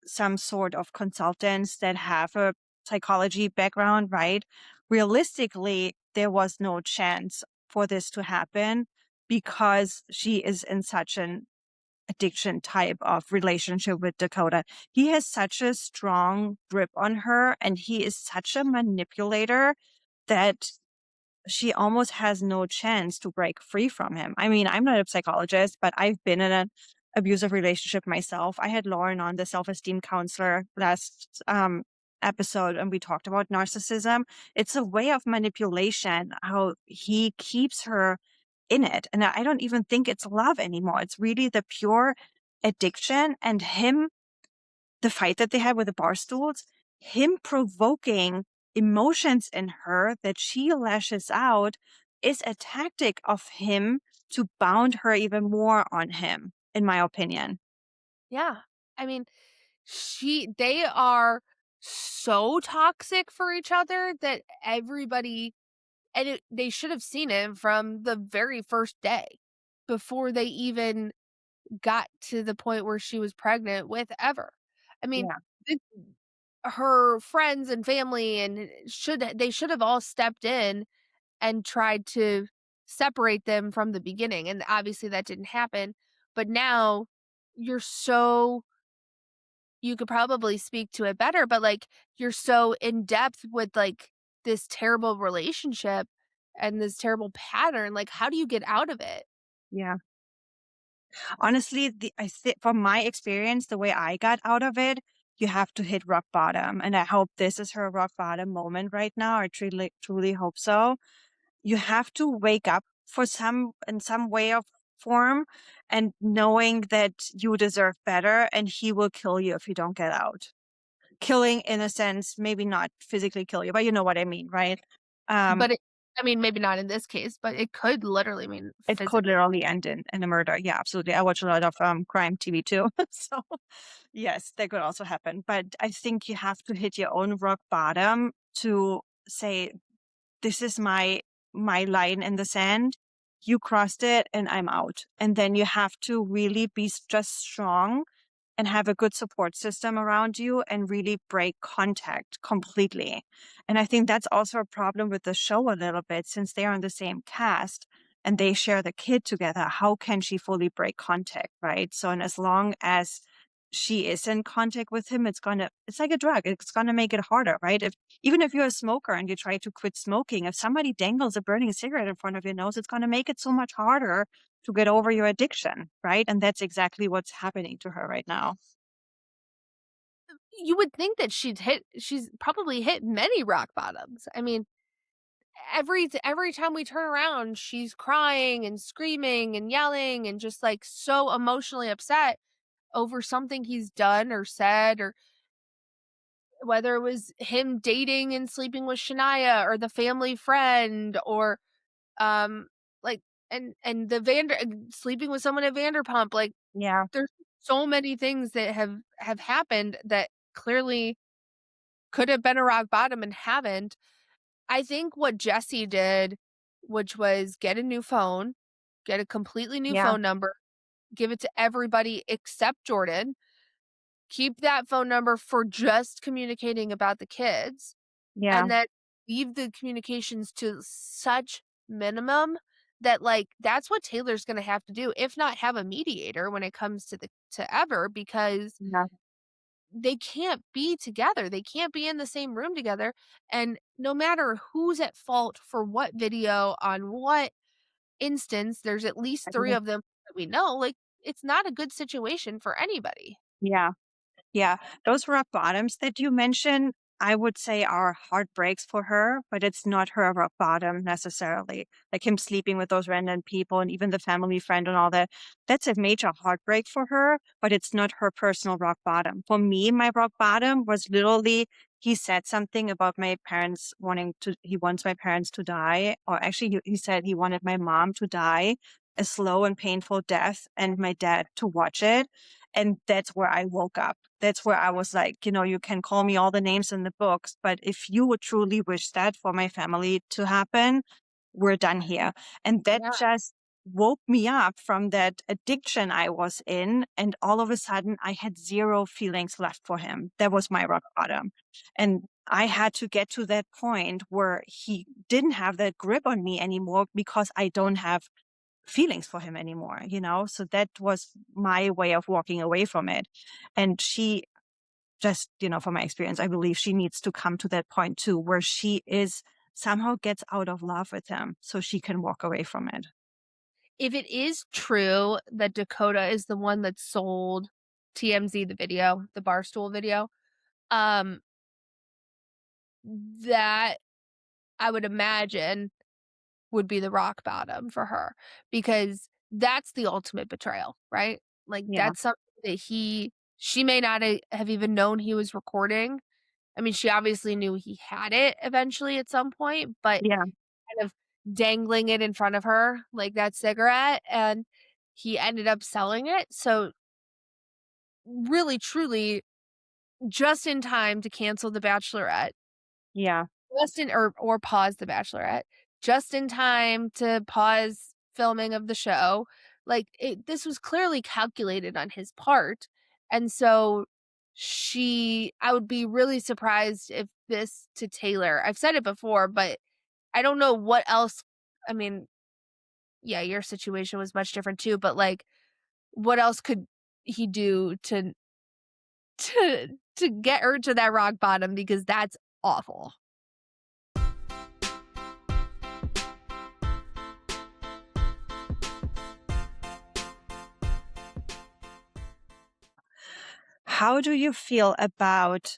A: some sort of consultants that have a psychology background, right? Realistically, there was no chance for this to happen because she is in such an addiction type of relationship with Dakota. He has such a strong grip on her and he is such a manipulator that she almost has no chance to break free from him. I mean, I'm not a psychologist, but I've been in an abusive relationship myself. I had Lauren on, the self-esteem counselor, last episode, and we talked about narcissism. It's a way of manipulation, how he keeps her in it. And I don't even think it's love anymore. It's really the pure addiction and him, the fight that they had with the bar stools, him provoking emotions in her that she lashes out is a tactic of him to bound her even more on him, in my opinion.
B: Yeah. I mean, they are so toxic for each other that everybody they should have seen it from the very first day before they even got to the point where she was pregnant with Ever. I mean,
A: Yeah.
B: th her friends and family they should have all stepped in and tried to separate them from the beginning, and obviously that didn't happen, but now you're so you could probably speak to it better, but, like, you're so in depth with, like, this terrible relationship and this terrible pattern, like, how do you get out of it?
A: Yeah. Honestly, I think from my experience, the way I got out of it, you have to hit rock bottom. And I hope this is her rock bottom moment right now. I truly hope so. You have to wake up for in some way of form and knowing that you deserve better and he will kill you if you don't get out. Killing in a sense, maybe not physically kill you, but you know what I mean, right? Um,
B: But I mean, maybe not in this case, but it could literally mean
A: it could
B: physical.
A: literally end in a murder. Yeah, absolutely. I watch a lot of crime TV too. So yes, that could also happen. But I think you have to hit your own rock bottom to say, this is my line in the sand. You crossed it and I'm out. And then you have to really be just strong and have a good support system around you and really break contact completely. And I think that's also a problem with the show a little bit since they are in the same cast and they share the kid together. How can she fully break contact, right? So, and as long as she is in contact with him, it's like a drug. It's gonna make it harder, right? Even if you're a smoker and you try to quit smoking, if somebody dangles a burning cigarette in front of your nose, it's gonna make it so much harder to get over your addiction, right? And that's exactly what's happening to her right now.
B: You would think that she's probably hit many rock bottoms. I mean, every time we turn around, she's crying and screaming and yelling and just, like, so emotionally upset over something he's done or said, or whether it was him dating and sleeping with Shania or the family friend, or, um, like, and the sleeping with someone at Vanderpump, like,
A: Yeah,
B: there's so many things that have happened that clearly could have been a rock bottom and haven't. I think what Jesse did, which was get a new phone, get a completely new
A: yeah,
B: phone number, give it to everybody except Jordan, keep that phone number for just communicating about the kids,
A: yeah,
B: and then leave the communications to such minimum that, like, that's what Taylor's gonna have to do, if not have a mediator when it comes to Ever, because
A: yeah.
B: they can't be together. They can't be in the same room together, and no matter who's at fault for what video on what instance, there's at least 3
A: I-
B: of them that we know, like, it's not a good situation for anybody.
A: Yeah. Yeah, those rock bottoms that you mentioned, I would say are heartbreaks for her, but it's not her rock bottom necessarily. Like him sleeping with those random people and even the family friend and all that. That's a major heartbreak for her, but it's not her personal rock bottom. For me, my rock bottom was literally he said something about my parents he wants my parents to die, or actually he said he wanted my mom to die a slow and painful death and my dad to watch it. And that's where I woke up. That's where I was like, you can call me all the names in the books, but if you would truly wish that for my family to happen, we're done here. And that
B: Yeah.
A: just woke me up from that addiction I was in. And all of a sudden, I had zero feelings left for him. That was my rock bottom. And I had to get to that point where he didn't have that grip on me anymore because I don't have feelings for him anymore. So that was my way of walking away from it. And she just, from my experience, I believe she needs to come to that point too, where she somehow gets out of love with him so she can walk away from it.
B: If it is true that Dakota is the one that sold TMZ the video, the Barstool video, um, that I would imagine would be the rock bottom for her, because that's the ultimate betrayal, right? Like,
A: Yeah.
B: that's something that she may not have even known he was recording. I mean, she obviously knew he had it eventually at some point, but
A: Yeah.
B: kind of dangling it in front of her like that cigarette, and he ended up selling it. So really, truly, just in time to cancel The Bachelorette,
A: Yeah.
B: just in or pause The Bachelorette, just in time to pause filming of the show. Like, this was clearly calculated on his part, and so I would be really surprised if this to Taylor, I've said it before, but I don't know what else. I mean, yeah, your situation was much different too, but, like, what else could he do to get her to that rock bottom, because that's awful.
A: How do you feel about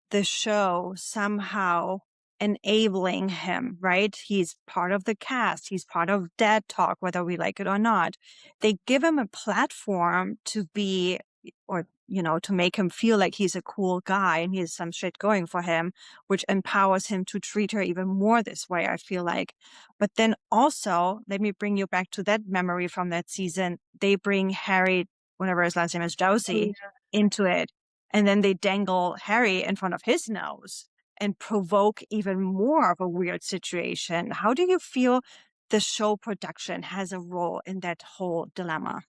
A: the show somehow enabling him, right? He's part of the cast. He's part of DadTok, whether we like it or not. They give him a platform to be, or, to make him feel like he's a cool guy and he has some shit going for him, which empowers him to treat her even more this way, I feel like. But then also, let me bring you back to that memory from that season. They bring Harry, whatever his last name is,
B: Oh,
A: Josie,
B: yeah.
A: into it. And then they dangle Harry in front of his nose and provoke even more of a weird situation. How do you feel the show production has a role in that whole dilemma?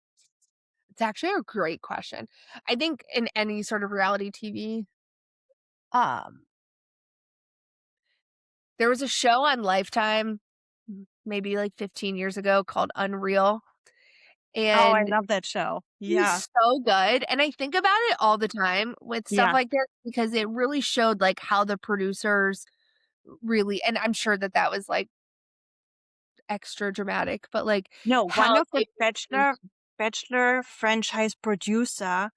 B: It's actually a great question. I think in any sort of reality TV, um, there was a show on Lifetime, maybe like 15 years ago, called Unreal,
A: Oh, I
B: and
A: love that show.
B: it was
A: Yeah.
B: so good, and I think about it all the time with stuff
A: Yeah.
B: like this, because it really showed, like, how the producers really, and I'm sure that that was, like, extra dramatic, but, like,
A: No, one
B: how
A: of the
B: they
A: Bachelor franchise producer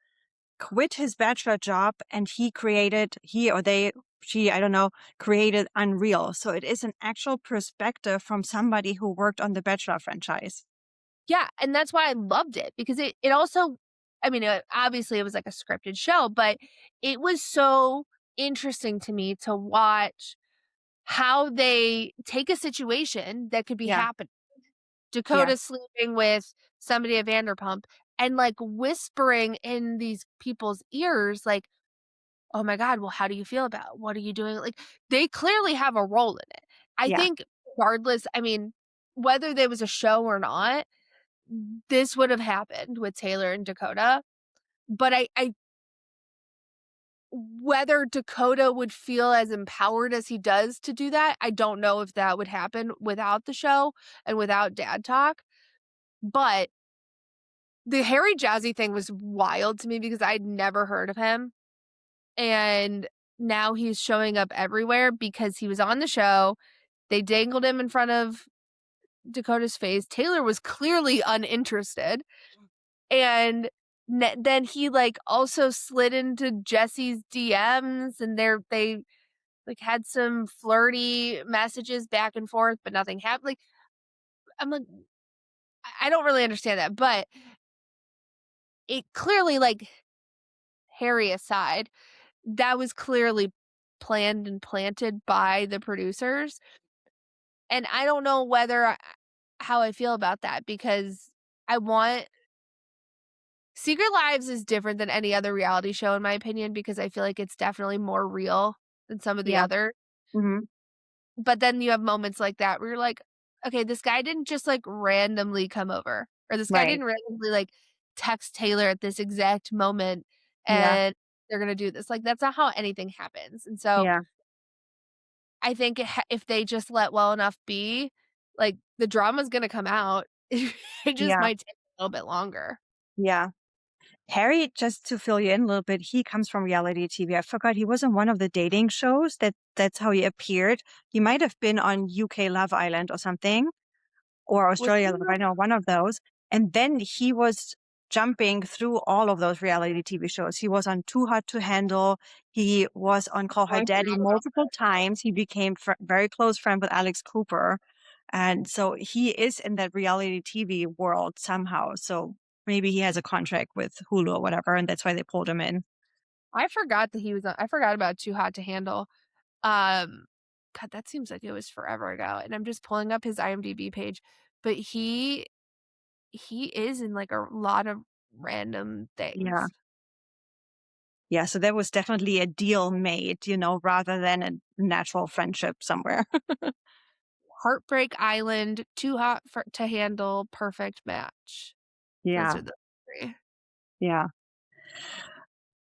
A: quit his Bachelor job and she, I don't know, created Unreal. So it is an actual perspective from somebody who worked on the Bachelor franchise.
B: Yeah, and that's why I loved it, because it also, I mean, obviously it was like a scripted show, but it was so interesting to me to watch how they take a situation that could be
A: Yeah.
B: happening.
A: Yeah.
B: Dakota sleeping with somebody at Vanderpump, and, like, whispering in these people's ears, like, "Oh my god, well, how do you feel about what are you doing?" Like, they clearly have a role in it. I
A: Yeah.
B: think regardless, I mean, whether there was a show or not, this would have happened with Taylor and Dakota, but I whether Dakota would feel as empowered as he does to do that, I don't know if that would happen without the show and without DadTok, but the Harry Jazzy thing was wild to me because I'd never heard of him, and now he's showing up everywhere because he was on the show. They dangled him in front of Dakota's face. Taylor was clearly uninterested. And then he, like, also slid into Jesse's DMs, and they, like, had some flirty messages back and forth, but nothing happened. Like, I'm like, I don't really understand that, but it clearly, like, Harry aside, that was clearly planned and planted by the producers, and I don't know how I feel about that, because I want Secret Lives is different than any other reality show in my opinion because I feel like it's definitely more real than some of the
A: Yeah.
B: other.
A: Mhm.
B: But then you have moments like that where you're like, "Okay, this guy didn't just, like, randomly come over, or this guy
A: Right.
B: didn't randomly, like, text Taylor at this exact moment,
A: Yeah.
B: and they're gonna do this." Like, that's not how anything happens, and so,
A: Yeah.
B: I think if they just let well enough be, like, the drama's gonna come out. It just
A: Yeah.
B: might take a little bit longer.
A: Yeah. Harry, just to fill you in a little bit, he comes from reality TV. I forgot he was on one of the dating shows that's how he appeared. He might have been on UK Love Island or something, or
B: Was he
A: Australia Love, I
B: on
A: know one of those. And then he was jumping through all of those reality TV shows. He was on Too Hot to Handle. He was on Call Her
B: I
A: Daddy
B: forgot about
A: multiple times. He became very close friend with Alex Cooper. And so he is in that reality TV world somehow. So maybe he has a contract with Hulu or whatever, and that's why they pulled him in.
B: I forgot that he was on I forgot about Too Hot to Handle. Um, God, that seems like it was forever ago, and I'm just pulling up his IMDb page, but he is in, like, a lot of random
A: Yeah.
B: things.
A: Yeah. So there was definitely a deal made, rather than a natural friendship somewhere.
B: Heartbreak Island, Too Hot for to Handle, Perfect Match. Those
A: Yeah.
B: are the 3.
A: Yeah.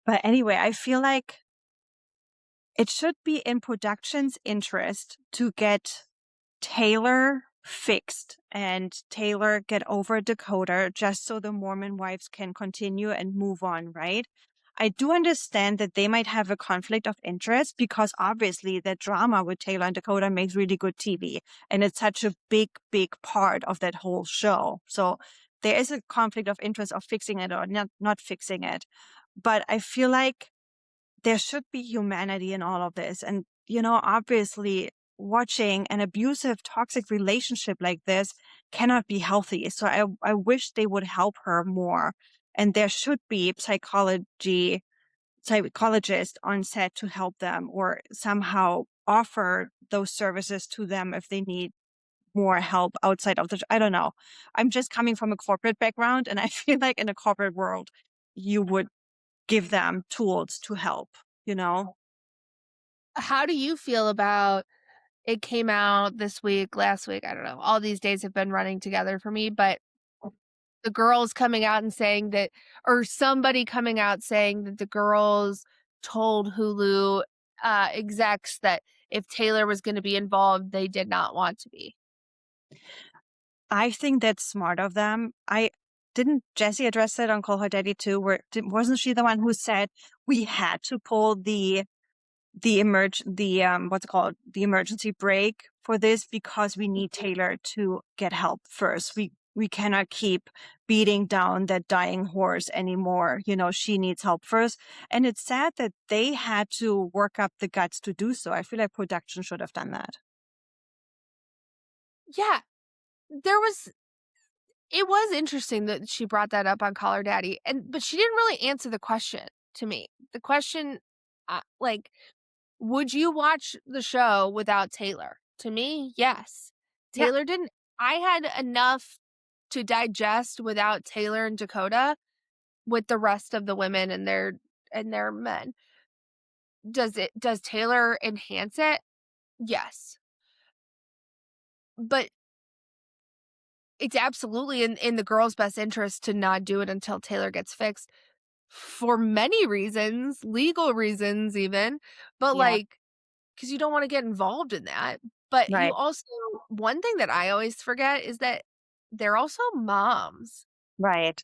A: But anyway, I feel like it should be in production's interest to get Taylor fixed and Taylor get over Dakota just so the Mormon wives can continue and move on, right? I do understand that they might have a conflict of interest because obviously the drama with Taylor and Dakota makes really good TV. And it's such a big, big part of that whole show. So there is a conflict of interest of fixing it or not fixing it. But I feel like there should be humanity in all of this. And, obviously watching an abusive, toxic relationship like this cannot be healthy. So I wish they would help her more. And there should be psychologists on set to help them or somehow offer those services to them if they need more help outside of I don't know. I'm just coming from a corporate background and I feel like in a corporate world, you would give them tools to help, you know?
B: How do you feel about it came out this week, last week, I don't know, all these days have been running together for me, but the girls coming out and saying that or somebody coming out saying that the girls told Hulu, execs that if Taylor was gonna be involved, they did not want to be.
A: I think that's smart of them. I didn't Jessie address that on Call Her Daddy too, wasn't she the one who said we had to pull what's it called? The emergency brake for this because we need Taylor to get help first. We cannot keep beating down that dying horse anymore. She needs help first. And it's sad that they had to work up the guts to do so. I feel like production should have done that.
B: Yeah, there was it was interesting that she brought that up on Call Her Daddy, but she didn't really answer the question to me. The question, like, would you watch the show without Taylor? To me, yes.
A: Yeah,
B: Taylor didn't I had enough to digest without Taylor and Dakota with the rest of the women and their men. Does Taylor enhance it? Yes. But it's absolutely in the girls' best interest to not do it until Taylor gets fixed for many reasons, legal reasons even, but,
A: yeah,
B: like, because you don't wanna get involved in that, but you
A: right,
B: also one thing that I always forget is that they're also moms.
A: right.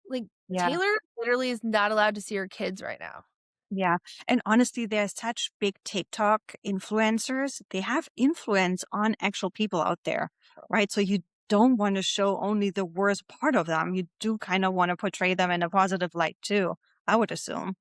B: Like,
A: Yeah.
B: Taylor literally is not allowed to see her kids right now.
A: Yeah. And honestly, they're such big TikTok influencers. They have influence on actual people out there, right? So you don't want to show only the worst part of them. You do kind of want to portray them in a positive light too, I would assume.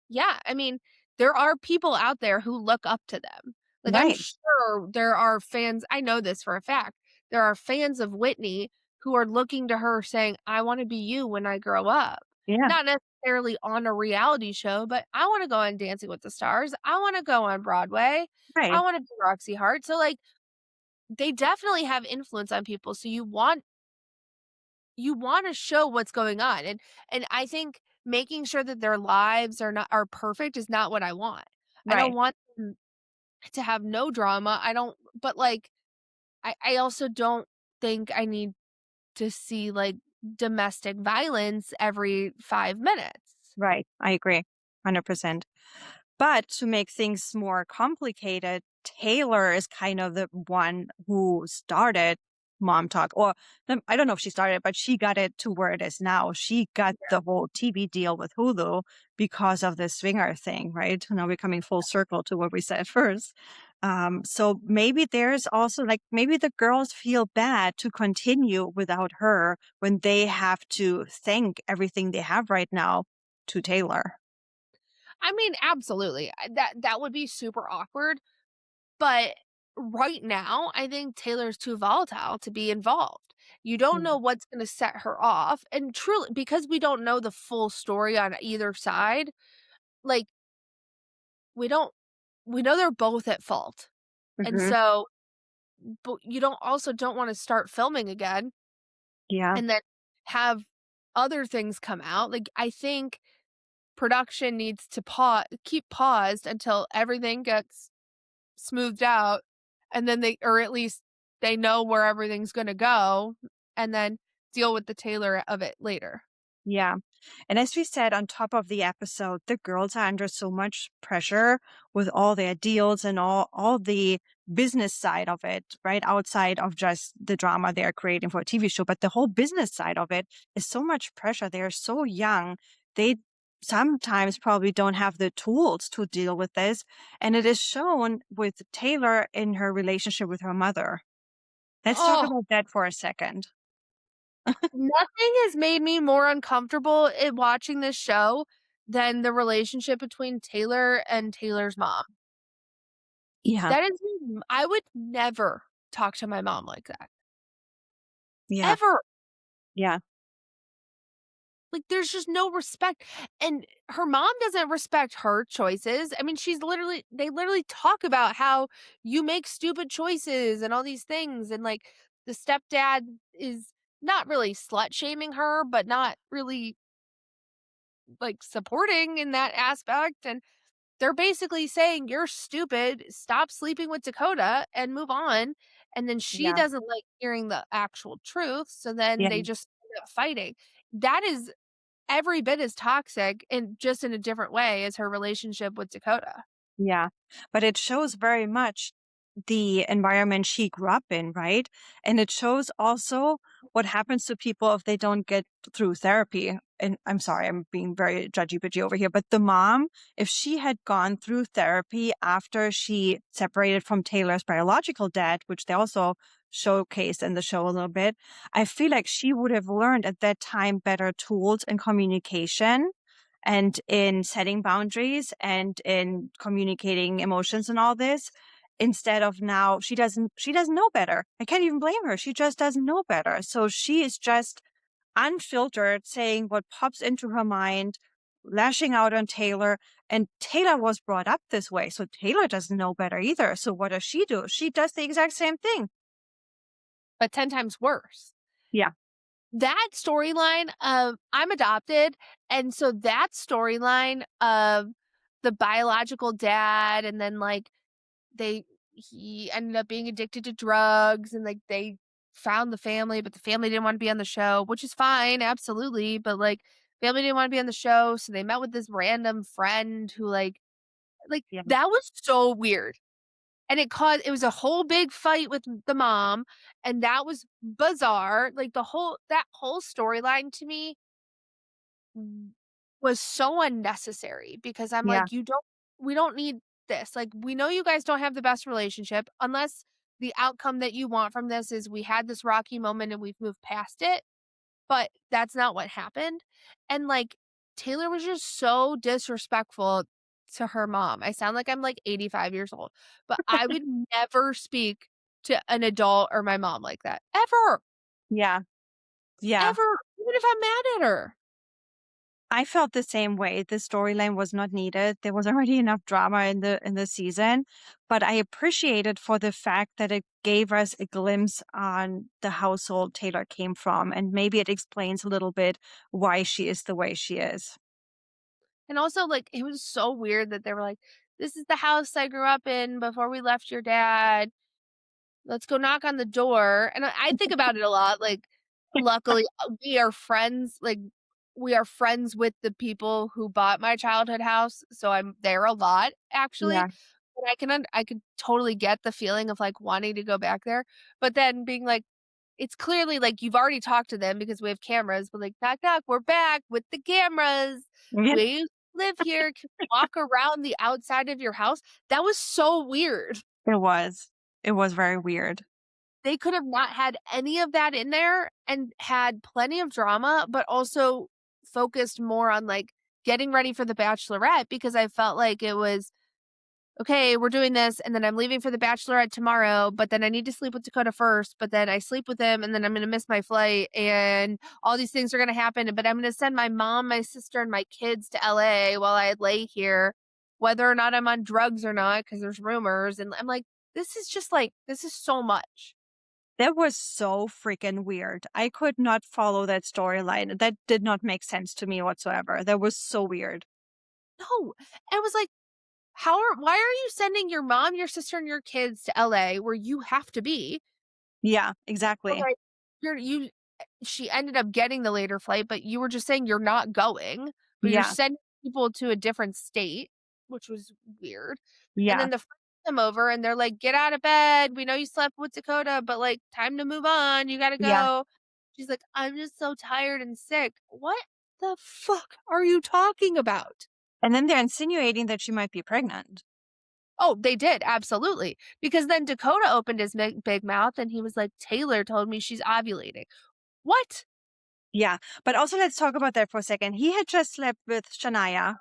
B: Yeah, I mean, there are people out there who look up to them. Like, I'm
A: Right.
B: sure there are fans I know this for a fact. There are fans of Whitney who are looking to her saying, "I wanna be you when I grow up."
A: Yeah.
B: Not necessarily on a reality show, but I wanna go on Dancing with the Stars. I wanna go on Broadway. I
A: Right.
B: wanna be Roxy Hart. So, like, they definitely have influence on people, so you want you wanna show what's going on, and I think making sure that their lives are perfect is not what I want. I don't
A: Right.
B: want them to have no drama, I don't but, like, I also don't think I need to see, like, domestic violence every 5 minutes.
A: Right. I agree. 100%. But to make things more complicated, Taylor is kind of the one who started Mom Talk. Or I don't know if she started it, but she got it to where it is now. She got the whole TV deal with Hulu because of the swinger thing, right? Now we're coming full circle to what we said first. So maybe there's also like maybe the girls feel bad to continue without her when they have to thank everything they have right now to Taylor.
B: I mean, absolutely, that would be super awkward, but right now, I think Taylor's too volatile to be involved. You don't know what's gonna set her off, and truly because we don't know the full story on either side, like, we don't we know they're both at fault, and
A: Mm-hmm.
B: so but you don't wanna start filming again
A: Yeah.
B: and then have other things come out, like, I think production needs to keep paused until everything gets smoothed out, and then they or at least they know where everything's gonna go, and then deal with the Taylor of it later.
A: Yeah. And as we said on top of the episode, the girls are under so much pressure with all their deals and all the business side of it, right? Outside of just the drama they're creating for a TV show, but the whole business side of it is so much pressure. They're so young. They sometimes probably don't have the tools to deal with this. And it is shown with Taylor in her relationship with her mother. Let's talk
B: Oh,
A: about that for a second.
B: nothing has made me more uncomfortable in watching this show than the relationship between Taylor and Taylor's mom.
A: Yeah.
B: That is I would never talk to my mom like that,
A: Yeah.
B: ever.
A: Yeah.
B: Like, there's just no respect, and her mom doesn't respect her choices. I mean, they literally talk about how you make stupid choices and all these things, and, like, the stepdad is not really slut shaming her, but not really, like, supporting in that aspect, and they're basically saying, "You're stupid, stop sleeping with Dakota and move on," and then she
A: Yeah.
B: doesn't like hearing the actual truth, so then
A: Yeah.
B: they just end up fighting. That is every bit as toxic and just in a different way as her relationship with Dakota.
A: Yeah, but it shows very much the environment she grew up in, right? And it shows also what happens to people if they don't get through therapy. And I'm sorry, I'm being very judgy-pudgy over here, but the mom, if she had gone through therapy after she separated from Taylor's biological dad, which they also showcased in the show a little bit, I feel like she would have learned at that time better tools in communication and in setting boundaries and in communicating emotions and all this instead of now she doesn't know better. I can't even blame her. She just doesn't know better. So she is just unfiltered saying what pops into her mind, lashing out on Taylor. And Taylor was brought up this way. So Taylor doesn't know better either. So what does she do? She does the exact same thing.
B: But 10 times worse.
A: Yeah.
B: That storyline of I'm adopted, and so that storyline of the biological dad and then, like, he ended up being addicted to drugs and, like, they found the family, but the family didn't wanna be on the show, which is fine, absolutely, but, like, family didn't wanna be on the show, so they met with this random friend who,
A: Yeah.
B: that was so weird. And it was a whole big fight with the mom, and that was bizarre, like, that whole storyline to me w was so unnecessary because I'm
A: Yeah.
B: like, we don't need this, like, we know you guys don't have the best relationship unless the outcome that you want from this is we had this rocky moment and we've moved past it, but that's not what happened, and, like, Taylor was just so disrespectful to her mom. I sound like I'm, like, 85 years old, but I would never speak to an adult or my mom like that, ever,
A: Yeah. Yeah.
B: ever, even if I'm mad at her.
A: I felt the same way. The storyline was not needed. There was already enough drama in the season, but I appreciate it for the fact that it gave us a glimpse on the household Taylor came from, and maybe it explains a little bit why she is the way she is.
B: And also, like, it was so weird that they were like, "This is the house I grew up in before we left your dad. Let's go knock on the door." And I think about it a lot, like, luckily, we are friends, like, we are friends with the people who bought my childhood house, so I'm there a lot, actually.
A: Yeah.
B: But I could totally get the feeling of, like, wanting to go back there, but then being like, it's clearly, like, you've already talked to them because we have cameras, but, like, "Knock, knock, we're back with the cameras.
A: Yeah.
B: We used to live here. Can we walk around the outside of your house?" That was so weird.
A: It was. It was very weird.
B: They could have not had any of that in there and had plenty of drama, but also focused more on, like, getting ready for The Bachelorette because I felt like it was, "Okay, we're doing this, and then I'm leaving for The Bachelorette tomorrow, but then I need to sleep with Dakota first, but then I sleep with him, and then I'm gonna miss my flight, and all these things are gonna happen, but I'm gonna send my mom, my sister, and my kids to LA while I lay here, whether or not I'm on drugs or not, because there's rumors," and I'm like, "This is just, like, this is so much."
A: That was so freaking weird. I could not follow that storyline. That did not make sense to me whatsoever. That was so weird.
B: No, and it was like, why are you sending your mom, your sister, and your kids to LA where you have to be?
A: Yeah,
B: But,
A: exactly.
B: like, you she ended up getting the later flight, but you were just saying you're not going, but you're
A: Yeah,
B: sending people to a different state, which was weird, and
A: yeah,
B: then the friends come over and they're like, "Get out of bed. We know you slept with Dakota, but, like, time to move on. You gotta
A: yeah.
B: go." She's like, "I'm just so tired and sick." What the fuck are you talking about?
A: And then they're insinuating that she might be pregnant.
B: Oh, they did, absolutely, because then Dakota opened his big mouth and he was like, "Taylor told me she's ovulating." What?
A: Yeah, but also let's talk about that for a second. He had just slept with Shania.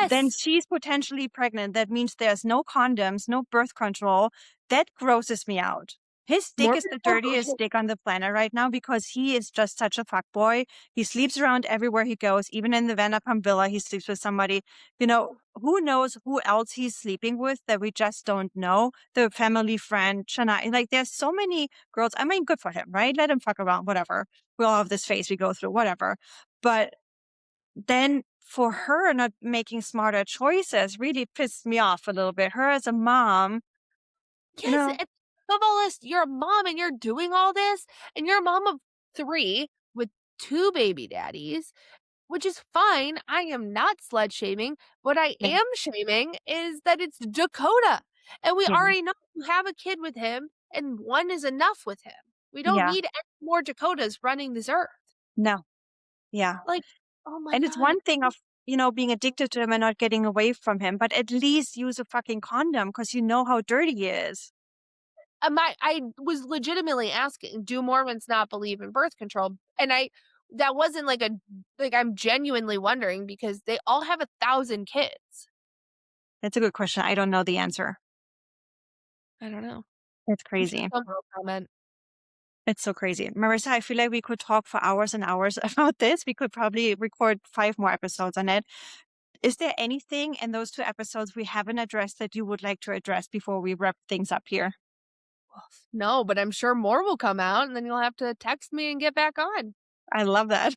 A: Then
B: Yes.
A: she's potentially pregnant. That means there's no condoms, no birth control. That grosses me out. His dick
B: More
A: is the dirtiest
B: people.
A: dick on the planet right now because he is just such a fuckboy. He sleeps around everywhere he goes, even in the Vanderpump Villa. He sleeps with somebody. You know, who knows who else he's sleeping with that we just don't know? The family friend, Shania. Like, there's so many girls. I mean, good for him, right? Let him fuck around, whatever. We all have this phase we go through, whatever. But then for her not making smarter choices really pissed me off a little bit. Her as a mom, you
B: Yes,
A: know,
B: it's of all this, you're a mom and you're doing all this, and you're a mom of 3 with 2 baby daddies, which is fine. I am not slut shaming. What I
A: yeah,
B: am shaming is that it's Dakota, and we
A: yeah,
B: already know you have a kid with him, and 1 is enough with him. We don't
A: yeah,
B: need any more Dakotas running this earth.
A: no, yeah.
B: Like, oh my
A: And it's
B: god.
A: one thing of, being addicted to him and not getting away from him, but at least use a fucking condom because you know how dirty he is.
B: I was legitimately asking, do Mormons not believe in birth control? And that wasn't like I'm genuinely wondering because they all have 1,000 kids.
A: That's a good question. I don't know the answer.
B: I don't know.
A: It's
B: I'm sure
A: crazy.
B: someone will comment.
A: It's so crazy. Marissa, I feel like we could talk for hours and hours about this. We could probably record 5 more episodes on it. Is there anything in those 2 episodes we haven't addressed that you would like to address before we wrap things up here?
B: Well, no, but I'm sure more will come out and then you'll have to text me and get back on.
A: I love that.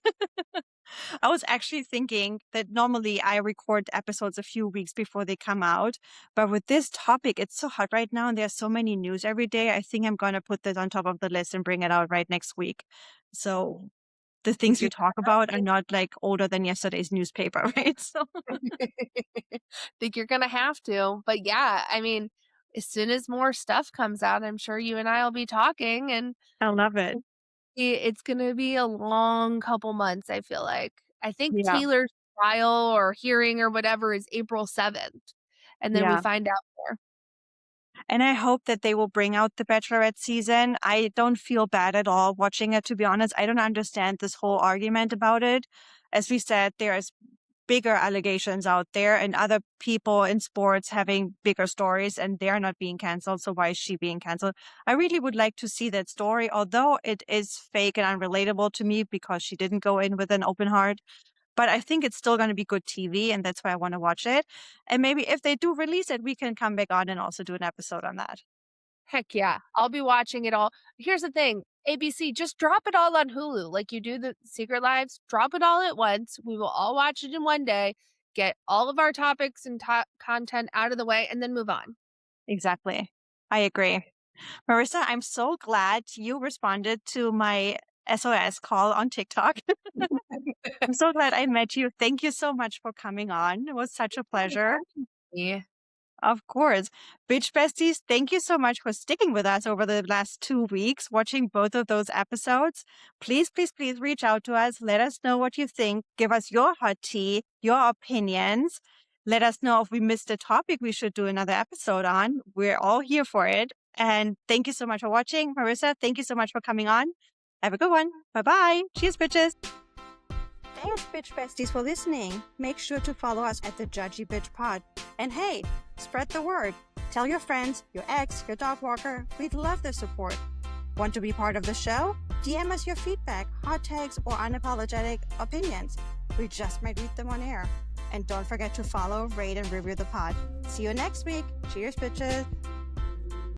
A: I was actually thinking that normally I record episodes a few weeks before they come out, but with this topic, it's so hot right now and there's so many news every day. I think I'm going to put this on top of the list and bring it out right next week. So the
B: Think
A: things we
B: you're
A: talk about are not like older than yesterday's newspaper, right? So
B: think you're gonna have to. But yeah, I mean, as soon as more stuff comes out, I'm sure you and I will be talking and
A: I love it.
B: it's gonna be a long couple months, I feel like. I think
A: Yeah.
B: Taylor's trial or hearing or whatever is April 7th, and then we
A: Yeah.
B: find out more.
A: And I hope that they will bring out the Bachelorette season. I don't feel bad at all watching it, to be honest. I don't understand this whole argument about it. As we said, there's bigger allegations out there and other people in sports having bigger stories and they're not being canceled. So why is she being canceled? I really would like to see that story, although it is fake and unrelatable to me because she didn't go in with an open heart. but I think it's still going to be good TV, and that's why I want to watch it. And maybe if they do release it, we can come back on and also do an episode on that.
B: Heck yeah. I'll be watching it all. Here's the thing, ABC, just drop it all on Hulu like you do the Secret Lives. Drop it all at once. We will all watch it in one day, get all of our topics and content out of the way, and then move on.
A: Exactly. I agree. Marissa, I'm so glad you responded to my SOS call on TikTok. I'm so glad I met you. Thank you so much for coming on. It was such a pleasure.
B: Yeah.
A: Of course. Bitch Besties, thank you so much for sticking with us over the last 2 weeks, watching both of those episodes. Please, please, please reach out to us. Let us know what you think. Give us your hot tea, your opinions. Let us know if we missed a topic we should do another episode on. We're all here for it. And thank you so much for watching. Marissa, thank you so much for coming on. Have a good one. Bye-bye. Cheers, bitches. Thanks, Bitch Besties, for listening. Make sure to follow us at the Judgy Bitch Pod. And hey, spread the word. Tell your friends, your ex, your dog walker. We'd love the support. Want to be part of the show? DM us your feedback, hot takes, or unapologetic opinions. We just might read them on air. And don't forget to follow, rate, and review the pod. See you next week. Cheers, bitches.